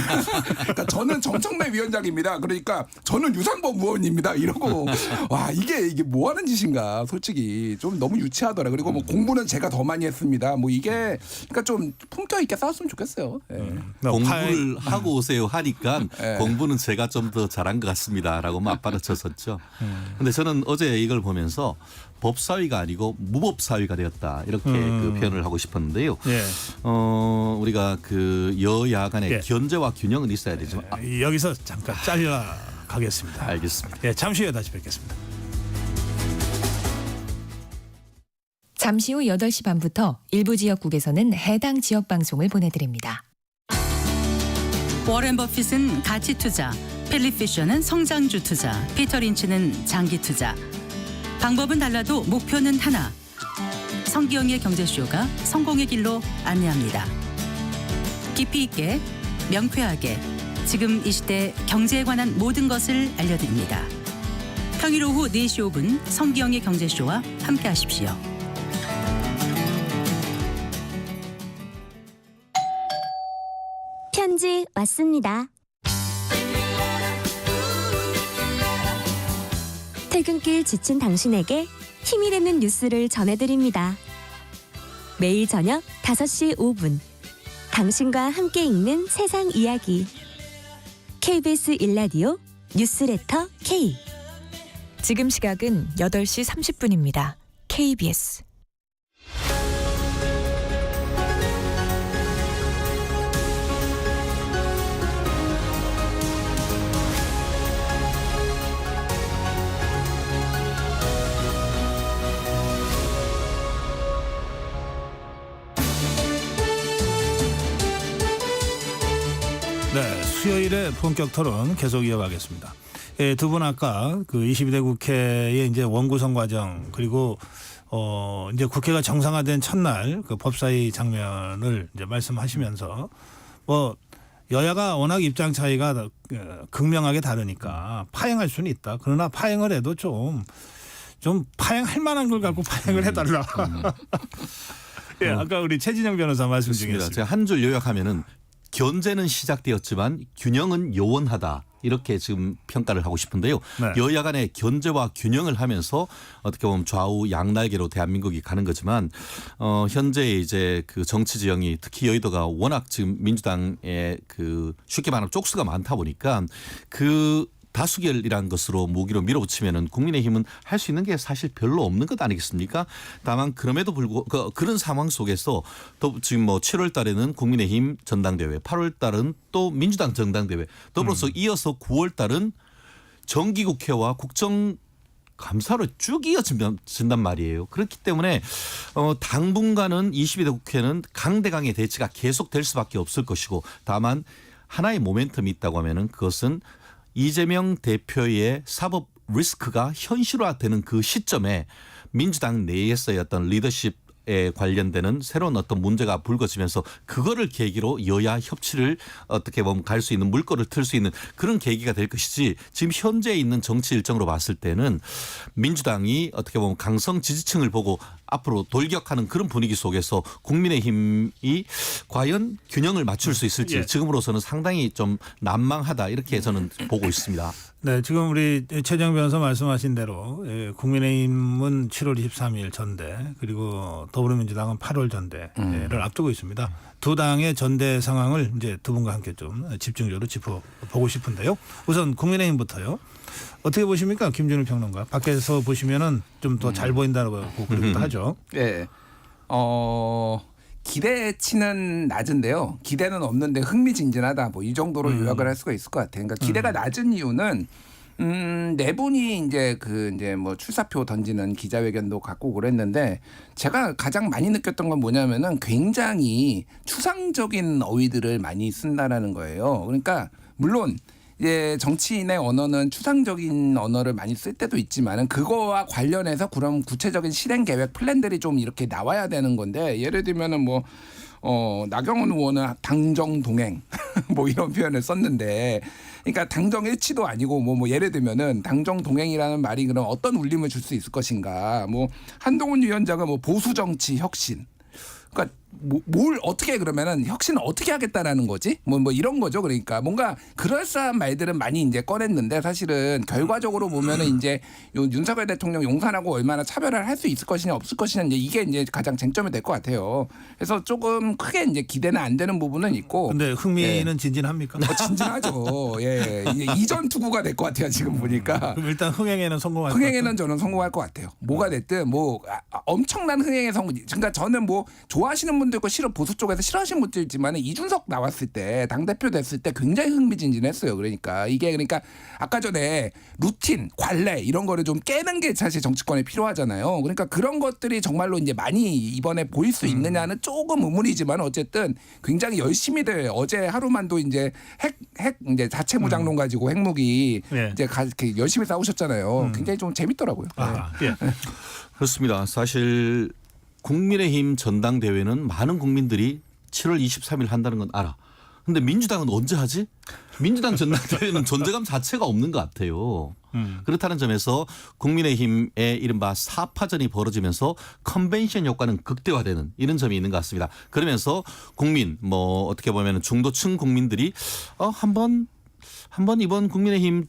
그러니까 저는 정청래 위원장입니다. 그러니까 저는 유상범 의원입니다. 이러고 와 이게 뭐 하는 짓인가? 솔직히 좀 너무 유치하더라. 그리고 뭐 공부는 제가 더 많이 했습니다. 아닌가. 뭐 이게 그러니까 좀 품격 있게 싸웠으면 좋겠어요. 예. 공부를 하고 오세요 하니까 예. 공부는 제가 좀 더 잘한 것 같습니다라고 맞받아쳤었죠. 근데 저는 어제 이걸 보면서 법사위가 아니고 무법사위가 되었다 이렇게 그 표현을 하고 싶었는데요. 예. 우리가 그 여야 간의 예. 견제와 균형은 있어야 되지만 여기서 잠깐 잘라 가겠습니다. 알겠습니다. 예, 잠시 후에 다시 뵙겠습니다. 잠시 후 8시 반부터 일부 지역국에서는 해당 지역 방송을 보내드립니다. 워렌 버핏은 가치 투자, 필립 피셔는 성장주 투자, 피터 린치는 장기 투자. 방법은 달라도 목표는 하나. 성기영의 경제쇼가 성공의 길로 안내합니다. 깊이 있게, 명쾌하게, 지금 이 시대 경제에 관한 모든 것을 알려드립니다. 평일 오후 4시 5분 성기영의 경제쇼와 함께하십시오. 편지 왔습니다. 퇴근길 지친 당신에게 힘이 되는 뉴스를 전해드립니다. 매일 저녁 5시 5분 당신과 함께 읽는 세상 이야기 KBS 1라디오 뉴스레터 K. 지금 시각은 8시 30분입니다. KBS. 네, 수요일에 본격 토론 계속 이어가겠습니다. 예, 두 분 아까 그 22대 국회의 이제 원구성 과정 그리고 이제 국회가 정상화된 첫날 그 법사위 장면을 이제 말씀하시면서 뭐 여야가 워낙 입장 차이가 극명하게 다르니까 파행할 수는 있다. 그러나 파행을 해도 좀 파행할 만한 걸 갖고 파행을 해달라. 예, 아까 우리 최진영 변호사 말씀 중이었습니다. 제가 한 줄 요약하면은 견제는 시작되었지만 균형은 요원하다. 이렇게 지금 평가를 하고 싶은데요. 네. 여야 간의 견제와 균형을 하면서 어떻게 보면 좌우 양날개로 대한민국이 가는 거지만 현재 이제 그 정치 지형이 특히 여의도가 워낙 지금 민주당의 그 쉽게 말하면 쪽수가 많다 보니까 그 다수결이라는 것으로 무기로 밀어붙이면은 국민의힘은 할 수 있는 게 사실 별로 없는 것 아니겠습니까? 다만 그럼에도 불구하고 그런 상황 속에서 또 지금 뭐 7월 달에는 국민의힘 전당대회, 8월 달은 또 민주당 전당대회, 더불어서 이어서 9월 달은 정기국회와 국정감사로 쭉 이어진단 말이에요. 그렇기 때문에 당분간은 22대 국회는 강대강의 대치가 계속될 수밖에 없을 것이고 다만 하나의 모멘텀이 있다고 하면은 그것은 이재명 대표의 사법 리스크가 현실화되는 그 시점에 민주당 내에서의 어떤 리더십에 관련되는 새로운 어떤 문제가 불거지면서 그거를 계기로 여야 협치를 어떻게 보면 갈 수 있는 물꼬를 틀 수 있는 그런 계기가 될 것이지 지금 현재 있는 정치 일정으로 봤을 때는 민주당이 어떻게 보면 강성 지지층을 보고 앞으로 돌격하는 그런 분위기 속에서 국민의힘이 과연 균형을 맞출 수 있을지 지금으로서는 상당히 좀 난망하다 이렇게 저는 보고 있습니다. 네, 지금 우리 최정 변호사 말씀하신 대로 국민의힘은 7월 23일 전대 그리고 더불어민주당은 8월 전대를 앞두고 있습니다. 두 당의 전대 상황을 이제 두 분과 함께 좀 집중적으로 짚어보고 싶은데요. 우선 국민의힘부터요. 어떻게 보십니까, 김준일 평론가? 밖에서 보시면은 좀 더 잘 보인다고 그러기도 하죠. 네, 기대치는 낮은데요. 기대는 없는데 흥미진진하다. 뭐 이 정도로 요약을 할 수가 있을 것 같아요. 그러니까 기대가 낮은 이유는 네 분이 이제 뭐 출사표 던지는 기자회견도 갖고 그랬는데 제가 가장 많이 느꼈던 건 뭐냐면은 굉장히 추상적인 어휘들을 많이 쓴다라는 거예요. 그러니까 물론 이제 정치인의 언어는 추상적인 언어를 많이 쓸 때도 있지만은 그거와 관련해서 그럼 구체적인 실행 계획 플랜들이 좀 이렇게 나와야 되는 건데 예를 들면은 뭐 나경원 의원은 당정 동행 뭐 이런 표현을 썼는데 그러니까 당정 일치도 아니고 뭐 예를 들면은 당정 동행이라는 말이 그럼 어떤 울림을 줄 수 있을 것인가 뭐 한동훈 위원장은 뭐 보수 정치 혁신 그러니까 뭘 어떻게 그러면은 혁신을 어떻게 하겠다라는 거지? 뭐 이런 거죠. 그러니까 뭔가 그럴싸한 말들은 많이 이제 꺼냈는데 사실은 결과적으로 보면은 이제 윤석열 대통령 용산하고 얼마나 차별화를 할 수 있을 것이냐 없을 것이냐 이게 이제 가장 쟁점이 될 것 같아요. 그래서 조금 크게 이제 기대는 안 되는 부분은 있고. 근데 흥미는 진진합니까? 진진하죠. 예. 이제 이전 투구가 될 것 같아요. 지금 보니까. 그럼 일단 흥행에는 성공할 것 흥행에는 저는 성공할 것 같아요. 뭐가 됐든 뭐 엄청난 흥행의 성공. 그러니까 저는 뭐 좋아하시는 분도 있고 싫어 보수 쪽에서 싫어하시는 분도 있지만 이준석 나왔을 때 당대표 됐을 때 굉장히 흥미진진했어요. 그러니까 이게 그러니까 아까 전에 루틴, 관례 이런 거를 좀 깨는 게 사실 정치권에 필요하잖아요. 그러니까 그런 것들이 정말로 이제 많이 이번에 보일 수 있느냐는 조금 의문이지만 어쨌든 굉장히 열심히들 어제 하루만도 이제 핵 이제 자체 무장론 가지고 핵무기 이제 이렇게 열심히 싸우셨잖아요. 굉장히 좀 재밌더라고요. 예. 그렇습니다. 사실 국민의힘 전당대회는 많은 국민들이 7월 23일 한다는 건 알아. 근데 민주당은 언제 하지? 민주당 전당대회는 존재감 자체가 없는 것 같아요. 그렇다는 점에서 국민의힘의 이른바 사파전이 벌어지면서 컨벤션 효과는 극대화되는 이런 점이 있는 것 같습니다. 그러면서 국민 뭐 어떻게 보면 중도층 국민들이 한번 이번 국민의힘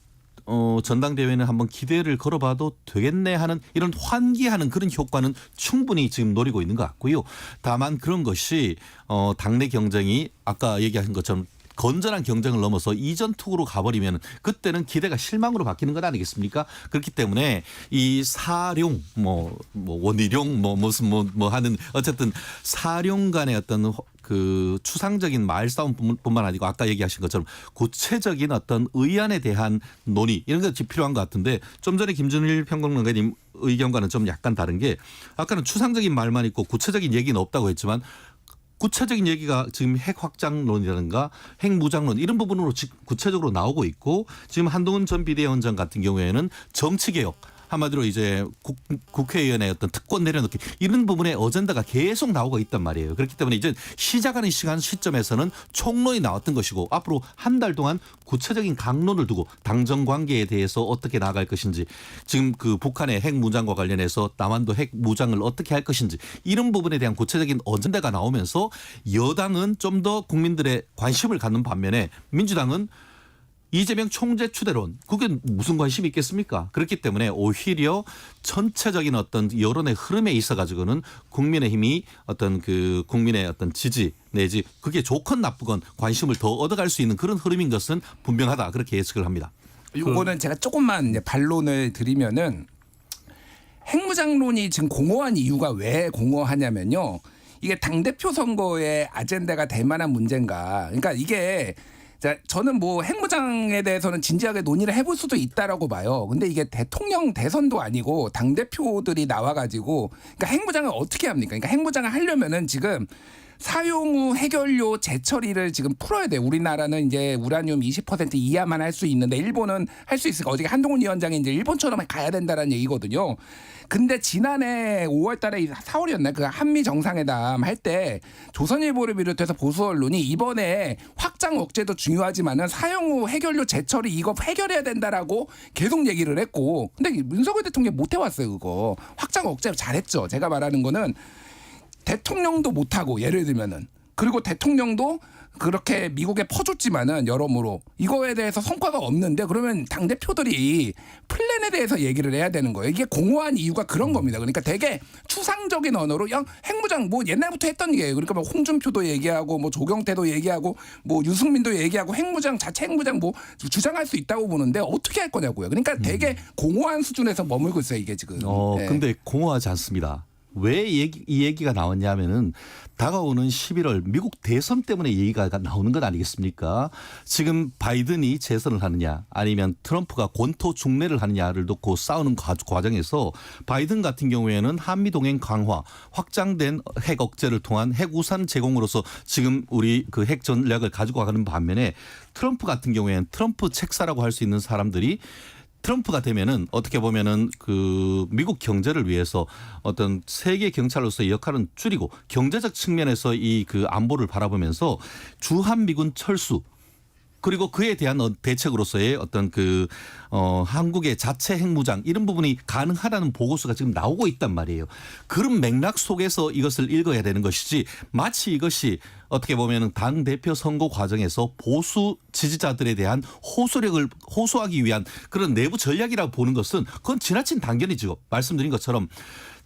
전당대회는 한번 기대를 걸어봐도 되겠네 하는 이런 환기하는 그런 효과는 충분히 지금 노리고 있는 것 같고요. 다만 그런 것이 당내 경쟁이 아까 얘기하신 것처럼 건전한 경쟁을 넘어서 이전 투구로 가버리면 그때는 기대가 실망으로 바뀌는 것 아니겠습니까? 그렇기 때문에 이 사룡 원희룡 무슨 하는 어쨌든 사룡 간의 어떤 그 추상적인 말싸움뿐만 아니고 아까 얘기하신 것처럼 구체적인 어떤 의안에 대한 논의 이런 것이 필요한 것 같은데 좀 전에 김준일 평론가님 의견과는 좀 약간 다른 게 아까는 추상적인 말만 있고 구체적인 얘기는 없다고 했지만 구체적인 얘기가 지금 핵 확장론이라든가 핵 무장론 이런 부분으로 구체적으로 나오고 있고 지금 한동훈 전 비대위원장 같은 경우에는 정치개혁 한마디로 이제 국회의원의 어떤 특권 내려놓기 이런 부분에 어젠다가 계속 나오고 있단 말이에요. 그렇기 때문에 이제 시작하는 시점에서는 총론이 나왔던 것이고 앞으로 한 달 동안 구체적인 강론을 두고 당정 관계에 대해서 어떻게 나아갈 것인지 지금 그 북한의 핵 무장과 관련해서 남한도 핵 무장을 어떻게 할 것인지 이런 부분에 대한 구체적인 어젠다가 나오면서 여당은 좀 더 국민들의 관심을 갖는 반면에 민주당은 이재명 총재 추대론 그게 무슨 관심이 있겠습니까? 그렇기 때문에 오히려 전체적인 어떤 여론의 흐름에 있어 가지고는 국민의힘이 어떤 그 국민의 어떤 지지 내지 그게 좋건 나쁘건 관심을 더 얻어갈 수 있는 그런 흐름인 것은 분명하다 그렇게 예측을 합니다. 이거는 제가 조금만 이제 반론을 드리면은 핵무장론이 지금 공허한 이유가 왜 공허하냐면요. 이게 당대표 선거의 아젠다가 될 만한 문제인가. 그러니까 이게 저는 뭐 핵무장에 대해서는 진지하게 논의를 해볼 수도 있다라고 봐요. 근데 이게 대통령 대선도 아니고 당대표들이 나와가지고 그러니까 핵무장을 어떻게 합니까? 그러니까 핵무장을 하려면은 지금 사용 후 핵연료 재처리를 지금 풀어야 돼요. 우리나라는 이제 우라늄 20% 이하만 할 수 있는데 일본은 할 수 있을까? 어저께 한동훈 위원장이 이제 일본처럼 가야 된다는 얘기거든요. 근데 지난해 5월 달에 4월이었나요? 그 한미 정상회담 할 때 조선일보를 비롯해서 보수 언론이 이번에 확장 억제도 중요하지만은 사용 후 핵연료 재처리 이거 해결해야 된다라고 계속 얘기를 했고 근데 윤석열 대통령이 못 해왔어요. 그거 확장 억제 잘했죠. 제가 말하는 거는 대통령도 못하고 예를 들면은 그리고 대통령도 그렇게 미국에 퍼줬지만은 여러모로 이거에 대해서 성과가 없는데 그러면 당대표들이 플랜에 대해서 얘기를 해야 되는 거예요. 이게 공허한 이유가 그런 겁니다. 그러니까 되게 추상적인 언어로 야 핵무장 뭐 옛날부터 했던 얘기예요. 그러니까 뭐 홍준표도 얘기하고 뭐 조경태도 얘기하고 뭐 유승민도 얘기하고 핵무장 자체 핵무장 뭐 주장할 수 있다고 보는데 어떻게 할 거냐고요. 그러니까 되게 공허한 수준에서 머물고 있어요. 이게 지금. 근데 공허하지 않습니다. 왜 이 얘기가 나왔냐면은 다가오는 11월 미국 대선 때문에 얘기가 나오는 건 아니겠습니까? 지금 바이든이 재선을 하느냐 아니면 트럼프가 권토 중례를 하느냐를 놓고 싸우는 과정에서 바이든 같은 경우에는 한미 동행 강화, 확장된 핵 억제를 통한 핵 우산 제공으로서 지금 우리 그 핵 전략을 가지고 가는 반면에 트럼프 같은 경우에는 트럼프 책사라고 할 수 있는 사람들이 트럼프가 되면은 어떻게 보면은 그 미국 경제를 위해서 어떤 세계 경찰로서의 역할은 줄이고 경제적 측면에서 이 그 안보를 바라보면서 주한미군 철수 그리고 그에 대한 대책으로서의 어떤 한국의 자체 핵무장 이런 부분이 가능하다는 보고서가 지금 나오고 있단 말이에요. 그런 맥락 속에서 이것을 읽어야 되는 것이지 마치 이것이 어떻게 보면 당 대표 선거 과정에서 보수 지지자들에 대한 호소력을 호소하기 위한 그런 내부 전략이라고 보는 것은 그건 지나친 단견이죠. 말씀드린 것처럼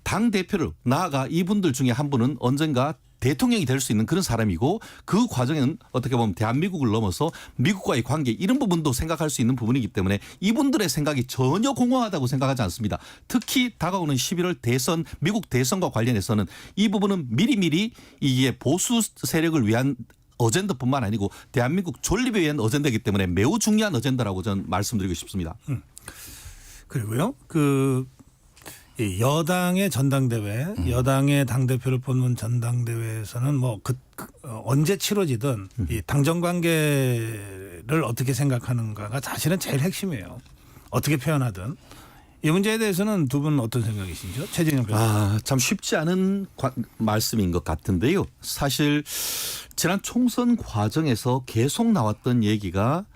당 대표를 나아가 이분들 중에 한 분은 언젠가 대통령이 될 수 있는 그런 사람이고 그 과정은 어떻게 보면 대한민국을 넘어서 미국과의 관계 이런 부분도 생각할 수 있는 부분이기 때문에 이분들의 생각이 전혀 공허하다고 생각하지 않습니다. 특히 다가오는 11월 대선 미국 대선과 관련해서는 이 부분은 미리미리 이게 보수 세력을 위한 어젠다뿐만 아니고 대한민국 존립에 위한 어젠다이기 때문에 매우 중요한 어젠다라고 저는 말씀드리고 싶습니다. 그리고요. 이 여당의 전당대회, 여당의 당대표를 뽑는 전당대회에서는 언제 치러지든 이 당정 관계를 어떻게 생각하는가가 사실은 제일 핵심이에요. 어떻게 표현하든. 이 문제에 대해서는 두 분 어떤 생각이신지요? 최진영 변호사. 참 쉽지 않은 말씀인 것 같은데요. 사실 지난 총선 과정에서 계속 나왔던 얘기가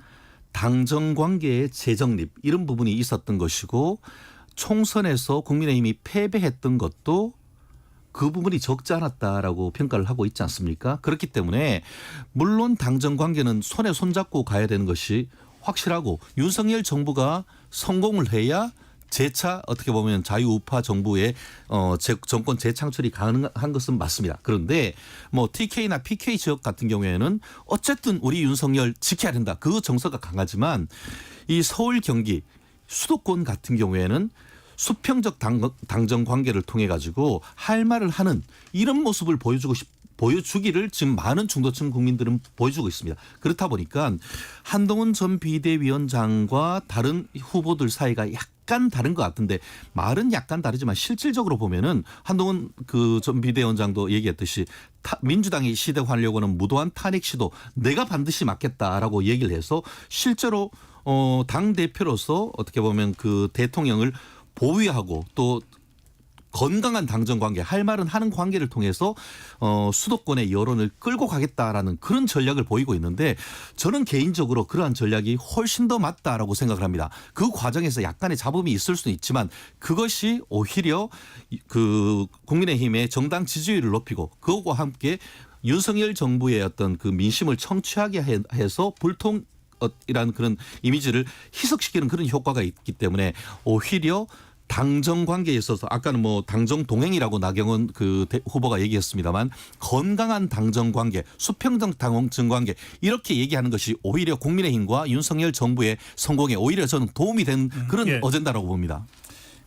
당정 관계의 재정립 이런 부분이 있었던 것이고 총선에서 국민의힘이 패배했던 것도 그 부분이 적지 않았다라고 평가를 하고 있지 않습니까? 그렇기 때문에 물론 당정 관계는 손에 손잡고 가야 되는 것이 확실하고 윤석열 정부가 성공을 해야 재차 어떻게 보면 자유우파 정부의 정권 재창출이 가능한 것은 맞습니다. 그런데 TK나 PK 지역 같은 경우에는 어쨌든 우리 윤석열 지켜야 된다. 그 정서가 강하지만 이 서울 경기 수도권 같은 경우에는 수평적 당정 관계를 통해 가지고 할 말을 하는 이런 모습을 보여주기를 지금 많은 중도층 국민들은 보여주고 있습니다. 그렇다 보니까 한동훈 전 비대위원장과 다른 후보들 사이가 약간 다른 것 같은데 말은 약간 다르지만 실질적으로 보면은 한동훈 전 비대위원장도 얘기했듯이 민주당이 시대하려고 하는 무도한 탄핵 시도 내가 반드시 막겠다라고 얘기를 해서 실제로 당 대표로서 어떻게 보면 그 대통령을 보위하고 또 건강한 당정 관계, 할 말은 하는 관계를 통해서 수도권의 여론을 끌고 가겠다라는 그런 전략을 보이고 있는데 저는 개인적으로 그러한 전략이 훨씬 더 맞다라고 생각을 합니다. 그 과정에서 약간의 잡음이 있을 수는 있지만 그것이 오히려 국민의힘의 정당 지지율을 높이고 그것과 함께 윤석열 정부의 어떤 그 민심을 청취하게 해서 불통이라는 그런 이미지를 희석시키는 그런 효과가 있기 때문에 오히려 당정 관계에 있어서 아까는 당정 동행이라고 나경원 후보가 얘기했습니다만 건강한 당정 관계, 수평적 당정 관계 이렇게 얘기하는 것이 오히려 국민의힘과 윤석열 정부의 성공에 오히려 저는 도움이 된 그런 어젠다라고 봅니다.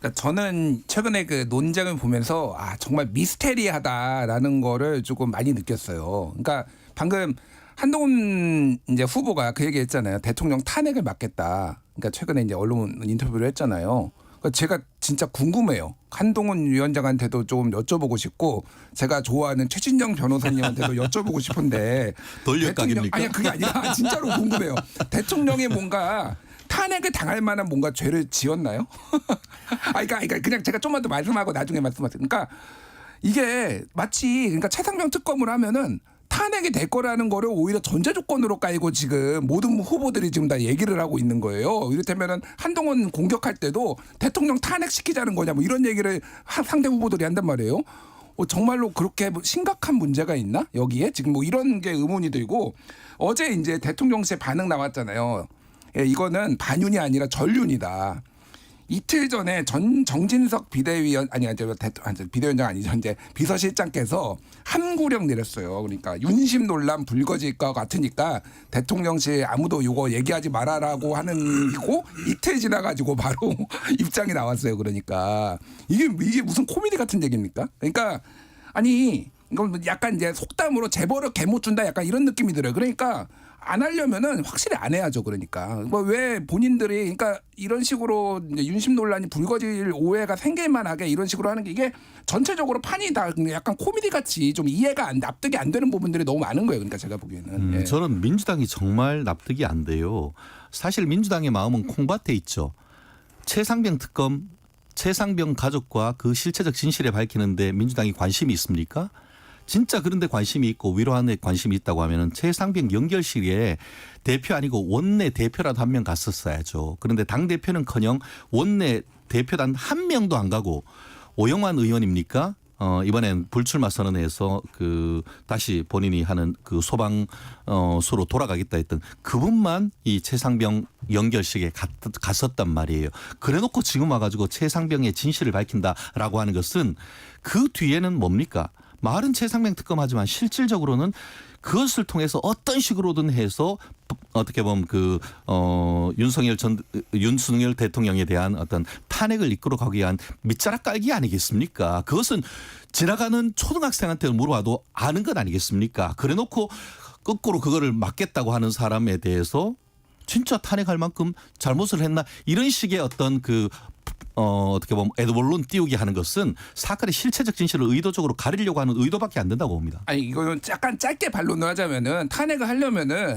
그러니까 저는 최근에 그 논쟁을 보면서 정말 미스테리하다라는 거를 조금 많이 느꼈어요. 그러니까 방금 한동훈 이제 후보가 그 얘기했잖아요. 대통령 탄핵을 막겠다. 그러니까 최근에 이제 언론 인터뷰를 했잖아요. 그러니까 제가 진짜 궁금해요. 한동훈 위원장한테도 좀 여쭤보고 싶고 제가 좋아하는 최진영 변호사님한테도 여쭤보고 싶은데 돌려가기입니까? 아니 그게 아니라 진짜로 궁금해요. 대통령이 뭔가 탄핵을 당할 만한 뭔가 죄를 지었나요? 그러니까 그냥 제가 좀만 더 말씀하고 나중에 말씀하세요. 그러니까 이게 마치 최상병 특검을 하면은 탄핵이 될 거라는 거를 오히려 전제 조건으로 깔고 지금 모든 후보들이 지금 다 얘기를 하고 있는 거예요. 이를테면은 한동훈 공격할 때도 대통령 탄핵시키자는 거냐 이런 얘기를 상대 후보들이 한단 말이에요. 정말로 그렇게 심각한 문제가 있나? 여기에 지금 이런 게 의문이 들고 어제 이제 대통령실 반응 나왔잖아요. 이거는 반윤이 아니라 전륜이다. 이틀 전에 정진석 비대위원장 아니죠. 이제 비서실장께서 함구령 내렸어요. 그러니까 윤심 논란 불거질 것 같으니까 대통령실 아무도 이거 얘기하지 말아라고 하는 거 이틀 지나가지고 바로 입장이 나왔어요. 그러니까 이게 무슨 코미디 같은 얘기입니까? 그러니까 이건 약간 이제 속담으로 재벌을 개 못 준다 약간 이런 느낌이 들어요. 그러니까 안 하려면은 확실히 안 해야죠. 그러니까 왜 본인들이 이런 식으로 이제 윤심 논란이 불거질 오해가 생길 만하게 이런 식으로 하는 게 이게 전체적으로 판이 다 약간 코미디 같이 좀 납득이 안 되는 부분들이 너무 많은 거예요. 그러니까 제가 보기에는 저는 민주당이 정말 납득이 안 돼요. 사실 민주당의 마음은 콩밭에 있죠. 최상병 특검, 최상병 가족과 그 실체적 진실을 밝히는데 민주당이 관심이 있습니까? 진짜 그런데 관심이 있고 위로하는 데 관심이 있다고 하면은 최상병 연결식에 대표 아니고 원내 대표라도 한 명 갔었어야죠. 그런데 당 대표는커녕 원내 대표단 한 명도 안 가고 오영환 의원입니까? 이번엔 불출마 선언해서 다시 본인이 하는 소방서로 돌아가겠다 했던 그분만 이 최상병 연결식에 갔었단 말이에요. 그래놓고 지금 와가지고 최상병의 진실을 밝힌다라고 하는 것은 그 뒤에는 뭡니까? 말은 최상병 특검하지만 실질적으로는 그것을 통해서 어떤 식으로든 해서 어떻게 보면 윤석열 대통령에 대한 어떤 탄핵을 이끌어가기 위한 밑자락 깔기 아니겠습니까? 그것은 지나가는 초등학생한테 물어봐도 아는 것 아니겠습니까? 그래놓고 거꾸로 그거를 막겠다고 하는 사람에 대해서 진짜 탄핵할 만큼 잘못을 했나 이런 식의 어떤 어떻게 보면 에드벌룬 띄우기 하는 것은 사건의 실체적 진실을 의도적으로 가리려고 하는 의도밖에 안 된다고 봅니다. 아니 이거는 약간 짧게 반론을 하자면은 탄핵을 하려면은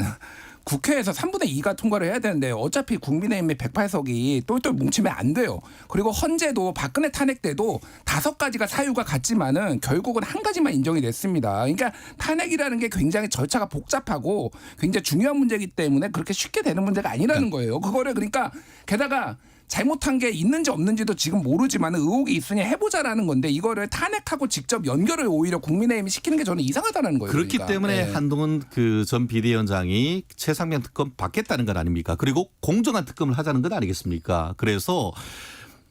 국회에서 3분의 2가 통과를 해야 되는데 어차피 국민의힘의 108석이 똘똘 뭉치면 안 돼요. 그리고 헌재도 박근혜 탄핵 때도 5가지가 사유가 같지만은 결국은 한 가지만 인정이 됐습니다. 그러니까 탄핵이라는 게 굉장히 절차가 복잡하고 굉장히 중요한 문제이기 때문에 그렇게 쉽게 되는 문제가 아니라는 거예요. 그거를 그러니까 게다가 잘못한 게 있는지 없는지도 지금 모르지만 의혹이 있으니 해보자라는 건데 이거를 탄핵하고 직접 연결을 오히려 국민의힘이 시키는 게 저는 이상하다는 거예요. 그렇기 그러니까. 때문에 네. 한동훈 전 비대위원장이 최상병 특검 받겠다는 건 아닙니까? 그리고 공정한 특검을 하자는 것 아니겠습니까? 그래서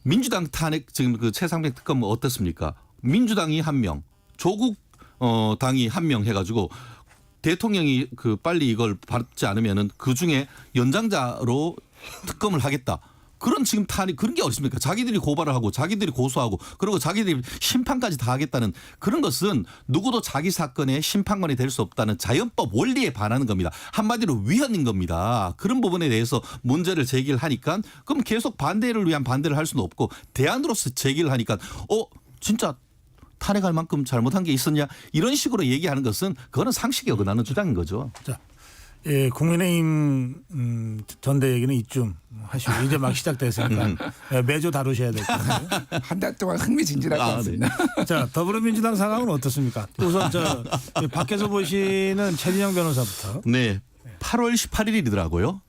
민주당 탄핵 지금 최상병 특검은 어떻습니까? 민주당이 1명, 조국 당이 1명 해가지고 대통령이 빨리 이걸 받지 않으면은 그 중에 연장자로 특검을 하겠다. 그런 지금 탄핵 그런 게 어디 있습니까? 자기들이 고발을 하고 자기들이 고소하고 그리고 자기들이 심판까지 다 하겠다는 그런 것은 누구도 자기 사건의 심판관이 될 수 없다는 자연법 원리에 반하는 겁니다. 한마디로 위헌인 겁니다. 그런 부분에 대해서 문제를 제기를 하니까 그럼 계속 반대를 위한 반대를 할 수는 없고 대안으로서 제기를 하니까 진짜 탄핵할 만큼 잘못한 게 있었냐 이런 식으로 얘기하는 것은 그거는 상식에 어긋나는 주장인 거죠. 자. 예, 국민의힘 전대 얘기는 이쯤 하시고 이제 막 시작됐으니까 매주 다루셔야 될 것 같아요. 한 달 동안 흥미진진할 것 같습니다. 네. 자, 더불어민주당 상황은 어떻습니까? 우선 밖에서 보시는 최진영 변호사부터. 네, 8월 18일이더라고요.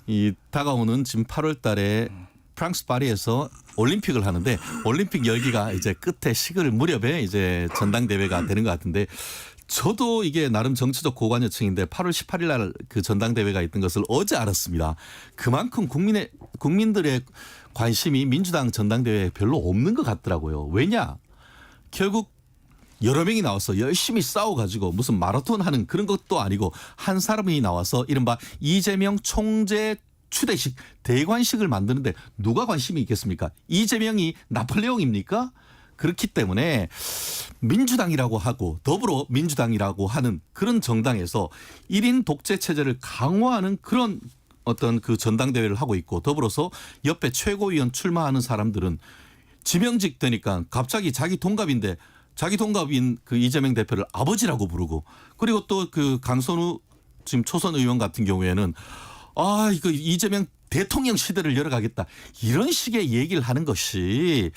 이 다가오는 지금 8월 달에 프랑스 파리에서 올림픽을 하는데 올림픽 열기가 이제 끝에 식을 무렵에 이제 전당대회가 되는 것 같은데 저도 이게 나름 정치적 고관여층인데 8월 18일 날 그 전당대회가 있던 것을 어제 알았습니다. 그만큼 국민들의 관심이 민주당 전당대회에 별로 없는 것 같더라고요. 왜냐? 결국 여러 명이 나와서 열심히 싸워가지고 무슨 마라톤 하는 그런 것도 아니고 한 사람이 나와서 이른바 이재명 총재 추대식 대관식을 만드는데 누가 관심이 있겠습니까? 이재명이 나폴레옹입니까? 그렇기 때문에 민주당이라고 하고 더불어민주당이라고 하는 그런 정당에서 1인 독재 체제를 강화하는 그런 어떤 전당대회를 하고 있고 더불어서 옆에 최고위원 출마하는 사람들은 지명직 되니까 갑자기 자기 동갑인데 자기 동갑인 이재명 대표를 아버지라고 부르고 그리고 또 강선우 지금 초선 의원 같은 경우에는 이거 이재명 대통령 시대를 열어가겠다. 이런 식의 얘기를 하는 것이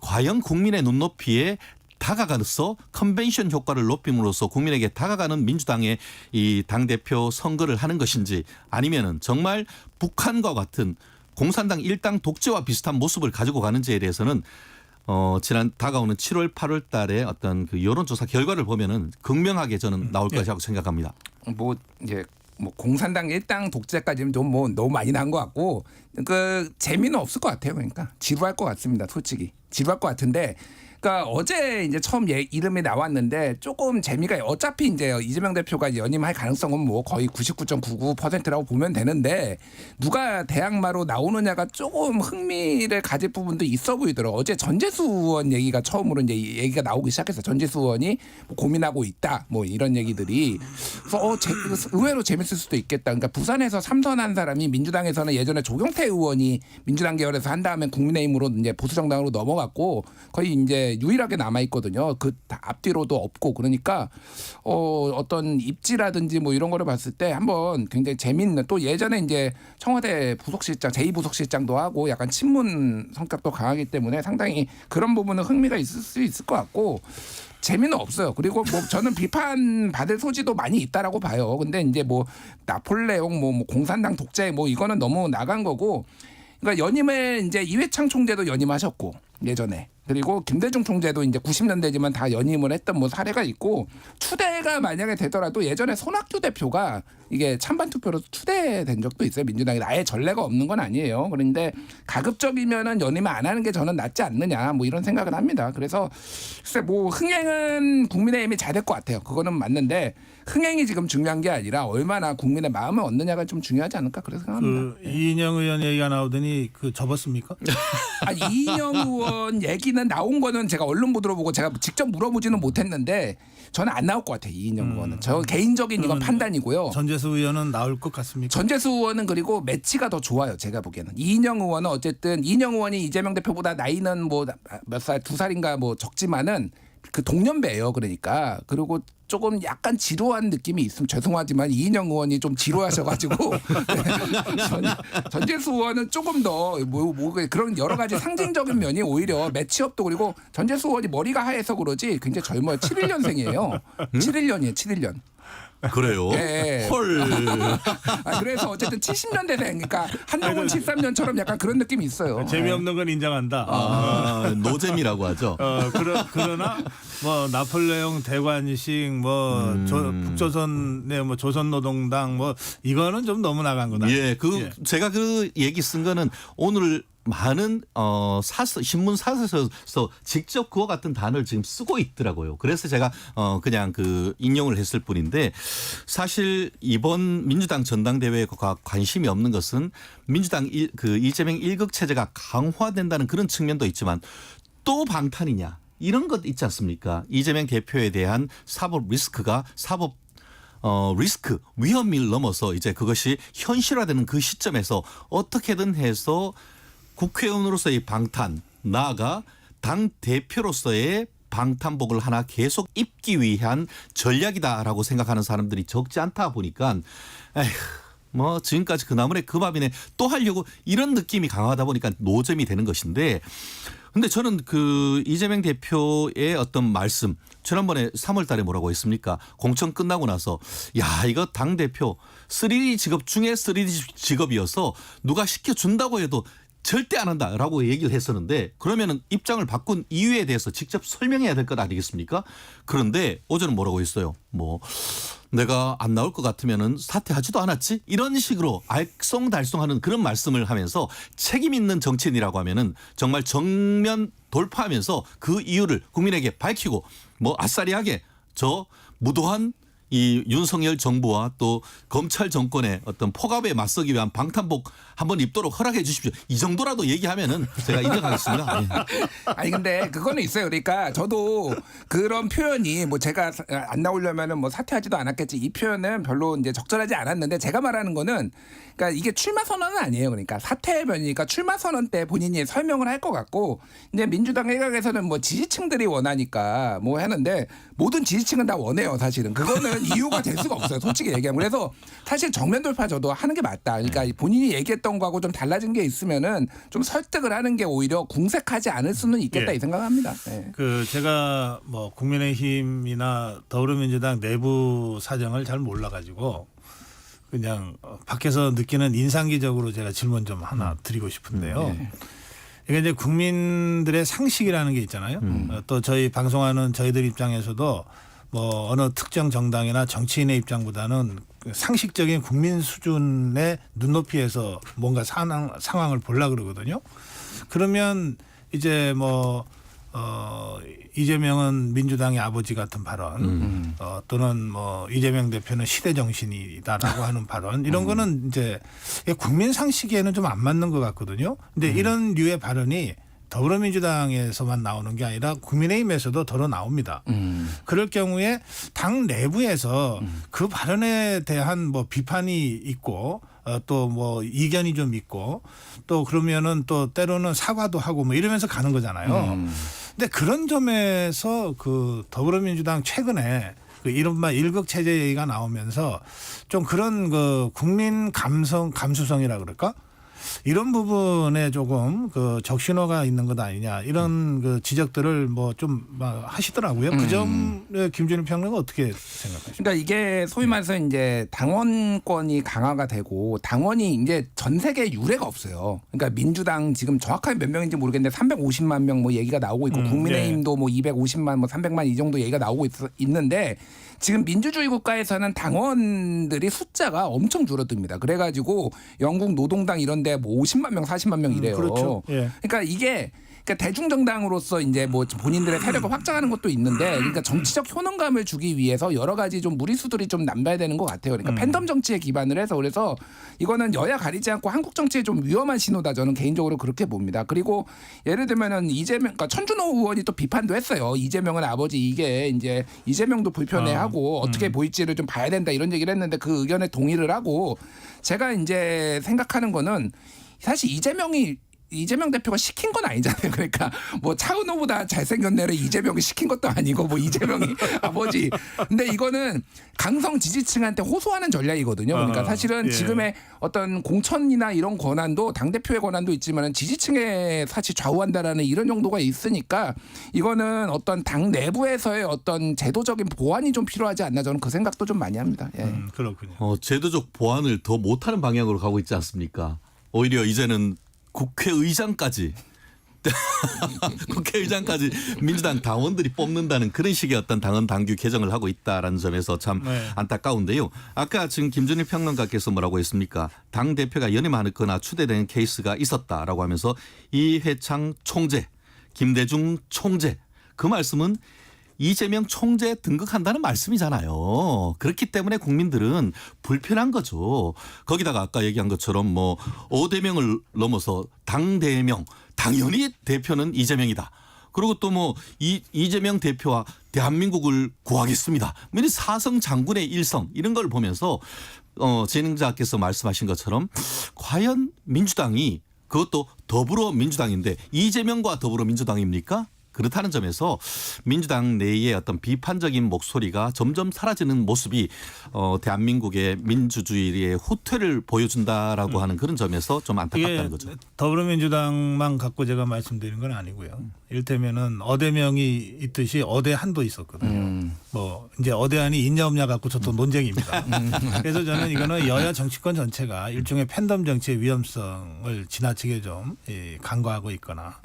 과연 국민의 눈높이에 다가가서 컨벤션 효과를 높임으로써 국민에게 다가가는 민주당의 이 당대표 선거를 하는 것인지 아니면은 정말 북한과 같은 공산당 일당 독재와 비슷한 모습을 가지고 가는지에 대해서는 지난 다가오는 7월 8월 달에 어떤 여론조사 결과를 보면은 극명하게 저는 나올 것이라고 생각합니다. 공산당 일당 독재까지는 좀 너무 많이 난 것 같고 재미는 없을 것 같아요. 그러니까 지루할 것 같습니다. 솔직히 지루할 것 같은데. 그러니까 어제 이제 처음 이름이 나왔는데 조금 재미가 어차피 이제 이재명 대표가 연임할 가능성은 거의 99.99%라고 보면 되는데 누가 대항마로 나오느냐가 조금 흥미를 가질 부분도 있어 보이더라고요. 어제 전재수 의원 얘기가 처음으로 이제 얘기가 나오기 시작했어요. 전재수 의원이 고민하고 있다 이런 얘기들이 그래서 의외로 재밌을 수도 있겠다. 그러니까 부산에서 3선한 사람이 민주당에서는 예전에 조경태 의원이 민주당 계열에서 한 다음에 국민의힘으로 이제 보수 정당으로 넘어갔고 거의 이제 유일하게 남아 있거든요. 그 앞뒤로도 없고 그러니까 어떤 입지라든지 이런 거를 봤을 때 한번 굉장히 재밌는 또 예전에 이제 청와대 부속실장 제2부속실장도 하고 약간 친문 성격도 강하기 때문에 상당히 그런 부분은 흥미가 있을 수 있을 것 같고 재미는 없어요. 그리고 뭐 저는 비판 받을 소지도 많이 있다라고 봐요. 근데 이제 뭐 나폴레옹 뭐 공산당 독재 뭐 이거는 너무 나간 거고. 그러니까 연임을 이제 이회창 총재도 연임하셨고 예전에. 그리고 김대중 총재도 이제 90년대지만 다 연임을 했던 뭐 사례가 있고 추대가 만약에 되더라도 예전에 손학규 대표가 이게 찬반 투표로 추대된 적도 있어요. 민주당이 아예 전례가 없는 건 아니에요. 그런데 가급적이면은 연임을 안 하는 게 저는 낫지 않느냐 뭐 이런 생각을 합니다. 그래서 글쎄 뭐 흥행은 국민의힘이 잘 될 것 같아요. 그거는 맞는데 흥행이 지금 중요한 게 아니라 얼마나 국민의 마음을 얻느냐가 좀 중요하지 않을까 그래서 생각합니다. 이인영 의원 얘기가 나오더니 접었습니까? 아니 이인영 의원 얘기는 나온 거는 제가 언론 보도로 보고 제가 직접 물어보지는 못했는데 저는 안 나올 것 같아요. 이인영 의원은. 저 개인적인 이건 판단이고요. 전재수 의원은 나올 것 같습니까? 전재수 의원은 그리고 매치가 더 좋아요. 제가 보기에는. 이인영 의원은 어쨌든 이인영 의원이 이재명 대표보다 나이는 뭐 몇 살, 2살인가 뭐 적지만은 그 동년배예요. 그러니까. 그리고 조금 약간 지루한 느낌이 있으면 죄송하지만 이인영 의원이 좀 지루하셔가지고 전재수 의원은 조금 더 그런 여러 가지 상징적인 면이 오히려 매치업도 그리고 전재수 의원이 머리가 하얘서 그러지 굉장히 젊어요. 71년생이에요. 71년이에요. 71년. 그래요? 네. 헐. 그래서 어쨌든 70년대생 그러니까 한동훈 73년처럼 약간 그런 느낌이 있어요. 재미없는 건 인정한다. 노잼이라고 하죠. 그러나 뭐 나폴레옹 대관식 뭐 북조선의 뭐 조선노동당 뭐 이거는 좀 너무 나간 거다. 예, 제가 그 얘기 쓴 거는 오늘 많은 신문 사설에서 직접 그와 같은 단어를 지금 쓰고 있더라고요. 그래서 제가 그냥 그 인용을 했을 뿐인데 사실 이번 민주당 전당대회에 관심이 없는 것은 민주당 이재명 1극 체제가 강화된다는 그런 측면도 있지만 또 방탄이냐 이런 것 있지 않습니까? 이재명 대표에 대한 사법 리스크가 리스크 위험을 넘어서 이제 그것이 현실화되는 그 시점에서 어떻게든 해서 국회의원으로서의 방탄, 나아가 당 대표로서의 방탄복을 하나 계속 입기 위한 전략이다라고 생각하는 사람들이 적지 않다 보니까 뭐 지금까지 그 나물에 그 밥이네 또 하려고 이런 느낌이 강하다 보니까 노잼이 되는 것인데 근데 저는 그 이재명 대표의 어떤 말씀 지난번에 3월 달에 뭐라고 했습니까? 공천 끝나고 나서 야 이거 당대표 3D 직업 중에 3D 직업이어서 누가 시켜준다고 해도 절대 안 한다라고 얘기를 했었는데 그러면은 입장을 바꾼 이유에 대해서 직접 설명해야 될 것 아니겠습니까? 그런데 어제는 뭐라고 했어요? 뭐 내가 안 나올 것 같으면은 사퇴하지도 않았지? 이런 식으로 알쏭달쏭하는 그런 말씀을 하면서 책임 있는 정치인이라고 하면은 정말 정면 돌파하면서 그 이유를 국민에게 밝히고 뭐 아싸리하게 저 무도한 이 윤석열 정부와 또 검찰 정권의 어떤 폭압에 맞서기 위한 방탄복 한번 입도록 허락해 주십시오. 이 정도라도 얘기하면은 제가 인정하겠습니다. 네. 아니 근데 그거는 있어요. 그러니까 저도 그런 표현이 뭐 제가 안 나오려면은 뭐 사퇴하지도 않았겠지. 이 표현은 별로 이제 적절하지 않았는데 제가 말하는 거는 그러니까 이게 출마 선언은 아니에요. 그러니까 사퇴의 변이니까 출마 선언 때 본인이 설명을 할 것 같고 이제 민주당 일각에서는 뭐 지지층들이 원하니까 뭐 하는데 모든 지지층은 다 원해요. 사실은 그거는 이유가 될 수가 없어요. 솔직히 얘기하면. 그래서 사실 정면 돌파 저도 하는 게 맞다. 그러니까 본인이 얘기했던 거하고 좀 달라진 게 있으면은 좀 설득을 하는 게 오히려 궁색하지 않을 수는 있겠다 이 생각합니다. 네. 제가 뭐 국민의힘이나 더불어민주당 내부 사정을 잘 몰라가지고 그냥 밖에서 느끼는 인상기적으로 제가 질문 좀 하나 드리고 싶은데요. 이게 이제 국민들의 상식이라는 게 있잖아요. 또 저희 방송하는 저희들 입장에서도 뭐 어느 특정 정당이나 정치인의 입장보다는 상식적인 국민 수준의 눈높이에서 뭔가 상황을 보려고 그러거든요. 그러면 이제 뭐 이재명은 민주당의 아버지 같은 발언 또는 뭐 이재명 대표는 시대 정신이다라고 하는 발언 이런 거는 이제 국민 상식에는 좀 안 맞는 것 같거든요. 근데 이런 류의 발언이 더불어민주당에서만 나오는 게 아니라 국민의힘에서도 덜어 나옵니다. 그럴 경우에 당 내부에서 그 발언에 대한 뭐 비판이 있고 또 뭐 이견이 좀 있고 또 그러면은 또 때로는 사과도 하고 뭐 이러면서 가는 거잖아요. 근데 그런 점에서 그 더불어민주당 최근에 그 이른바 일극 체제 얘기가 나오면서 좀 그런 그 국민 감수성이라 그럴까? 이런 부분에 조금 그 적신호가 있는 것 아니냐 이런 그 지적들을 뭐 좀 하시더라고요. 그 점에 김준일 평론가 어떻게 생각하십니까? 그러니까 이게 소위 말해서 이제 당원권이 강화가 되고 당원이 이제 전 세계에 유례가 없어요. 그러니까 민주당 지금 정확하게 몇 명인지 모르겠는데 350만 명 뭐 얘기가 나오고 있고 국민의힘도 뭐 250만 뭐 300만 이 정도 얘기가 나오고 있는데 지금 민주주의 국가에서는 당원들이 숫자가 엄청 줄어듭니다. 그래가지고 영국 노동당 이런데 뭐 50만 명, 40만 명 이래요. 그렇죠. 예. 그러니까 이게 그러니까 대중정당으로서 이제 뭐 본인들의 세력을 확장하는 것도 있는데, 그러니까 정치적 효능감을 주기 위해서 여러 가지 좀 무리수들이 좀 남봐야 되는 것 같아요. 그러니까 팬덤 정치에 기반을 해서 그래서 이거는 여야 가리지 않고 한국 정치에 좀 위험한 신호다. 저는 개인적으로 그렇게 봅니다. 그리고 예를 들면은 이재명, 그러니까 천준호 의원이 또 비판도 했어요. 이재명은 아버지 이게 이제 이재명도 불편해하고 어떻게 보일지를 좀 봐야 된다 이런 얘기를 했는데 그 의견에 동의를 하고 제가 이제 생각하는 거는 사실 이재명 대표가 시킨 건 아니잖아요. 그러니까 뭐 차은호보다 잘생겼네를 이재명이 시킨 것도 아니고 뭐 이재명이 아버지. 근데 이거는 강성 지지층한테 호소하는 전략이거든요. 그러니까 사실은 지금의 어떤 공천이나 이런 권한도 당대표의 권한도 있지만 지지층에 사실 좌우한다라는 이런 정도가 있으니까 이거는 어떤 당 내부에서의 어떤 제도적인 보완이 좀 필요하지 않나 저는 그 생각도 좀 많이 합니다. 예. 그렇군요. 제도적 보완을 더 못하는 방향으로 가고 있지 않습니까? 오히려 이제는 국회의장까지 민주당 당원들이 뽑는다는 그런 식의 어떤 당헌 당규 개정을 하고 있다라는 점에서 참 안타까운데요. 아까 지금 김준일 평론가께서 뭐라고 했습니까? 당 대표가 연임하거나 추대되는 케이스가 있었다라고 하면서 이회창 총재, 김대중 총재 그 말씀은 이재명 총재 등극한다는 말씀이잖아요. 그렇기 때문에 국민들은 불편한 거죠. 거기다가 아까 얘기한 것처럼 뭐 5대명을 넘어서 당대명, 당연히 대표는 이재명이다. 그리고 또 뭐 이재명 대표와 대한민국을 구하겠습니다. 사성 장군의 일성 이런 걸 보면서 진행자께서 말씀하신 것처럼 과연 민주당이 그것도 더불어민주당인데 이재명과 더불어민주당입니까? 그렇다는 점에서 민주당 내의 어떤 비판적인 목소리가 점점 사라지는 모습이 대한민국의 민주주의의 후퇴를 보여준다라고 하는 그런 점에서 좀 안타깝다는 거죠. 더불어민주당만 갖고 제가 말씀드린 건 아니고요. 이를테면은 어대명이 있듯이 어대한도 있었거든요. 뭐 이제 어대한이 있냐 없냐 갖고 저 또 논쟁입니다. 그래서 저는 이거는 여야 정치권 전체가 일종의 팬덤 정치의 위험성을 지나치게 좀 간과하고 있거나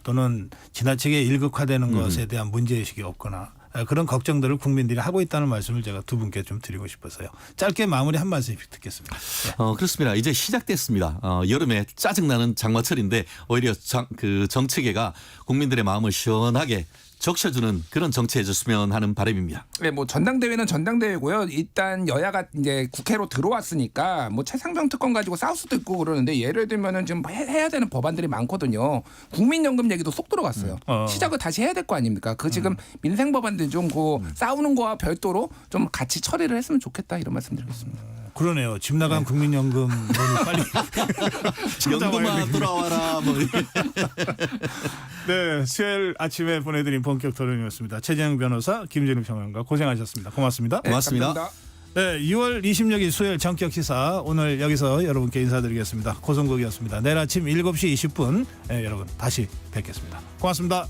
또는 지나치게 일극화되는 것에 대한 문제의식이 없거나 그런 걱정들을 국민들이 하고 있다는 말씀을 제가 두 분께 좀 드리고 싶어서요. 짧게 마무리 한 말씀씩 듣겠습니다. 그렇습니다. 이제 시작됐습니다. 여름에 짜증나는 장마철인데 오히려 그 정치계가 국민들의 마음을 시원하게 적셔주는 그런 정치 해줬으면 하는 바람입니다. 네, 뭐 전당대회는 전당대회고요. 일단 여야가 이제 국회로 들어왔으니까 뭐 최상병 특권 가지고 싸울 수도 있고 그러는데 예를 들면은 지금 해야 되는 법안들이 많거든요. 국민연금 얘기도 쏙 들어갔어요. 시작을 다시 해야 될 거 아닙니까? 그 지금 민생 법안들 좀 그 싸우는 거와 별도로 좀 같이 처리를 했으면 좋겠다 이런 말씀드리겠습니다. 그러네요. 집 나간 국민연금 빨리 연금아 돌아와라. 뭐. 네, 수요일 아침에 보내드린 본격 토론이었습니다. 최재형 변호사, 김준일 평론가 고생하셨습니다. 고맙습니다. 고맙습니다. 네, 2월 26일 수요일 전격 시사 오늘 여기서 여러분께 인사드리겠습니다. 고성국이었습니다. 내일 아침 7시 20분 여러분 다시 뵙겠습니다. 고맙습니다.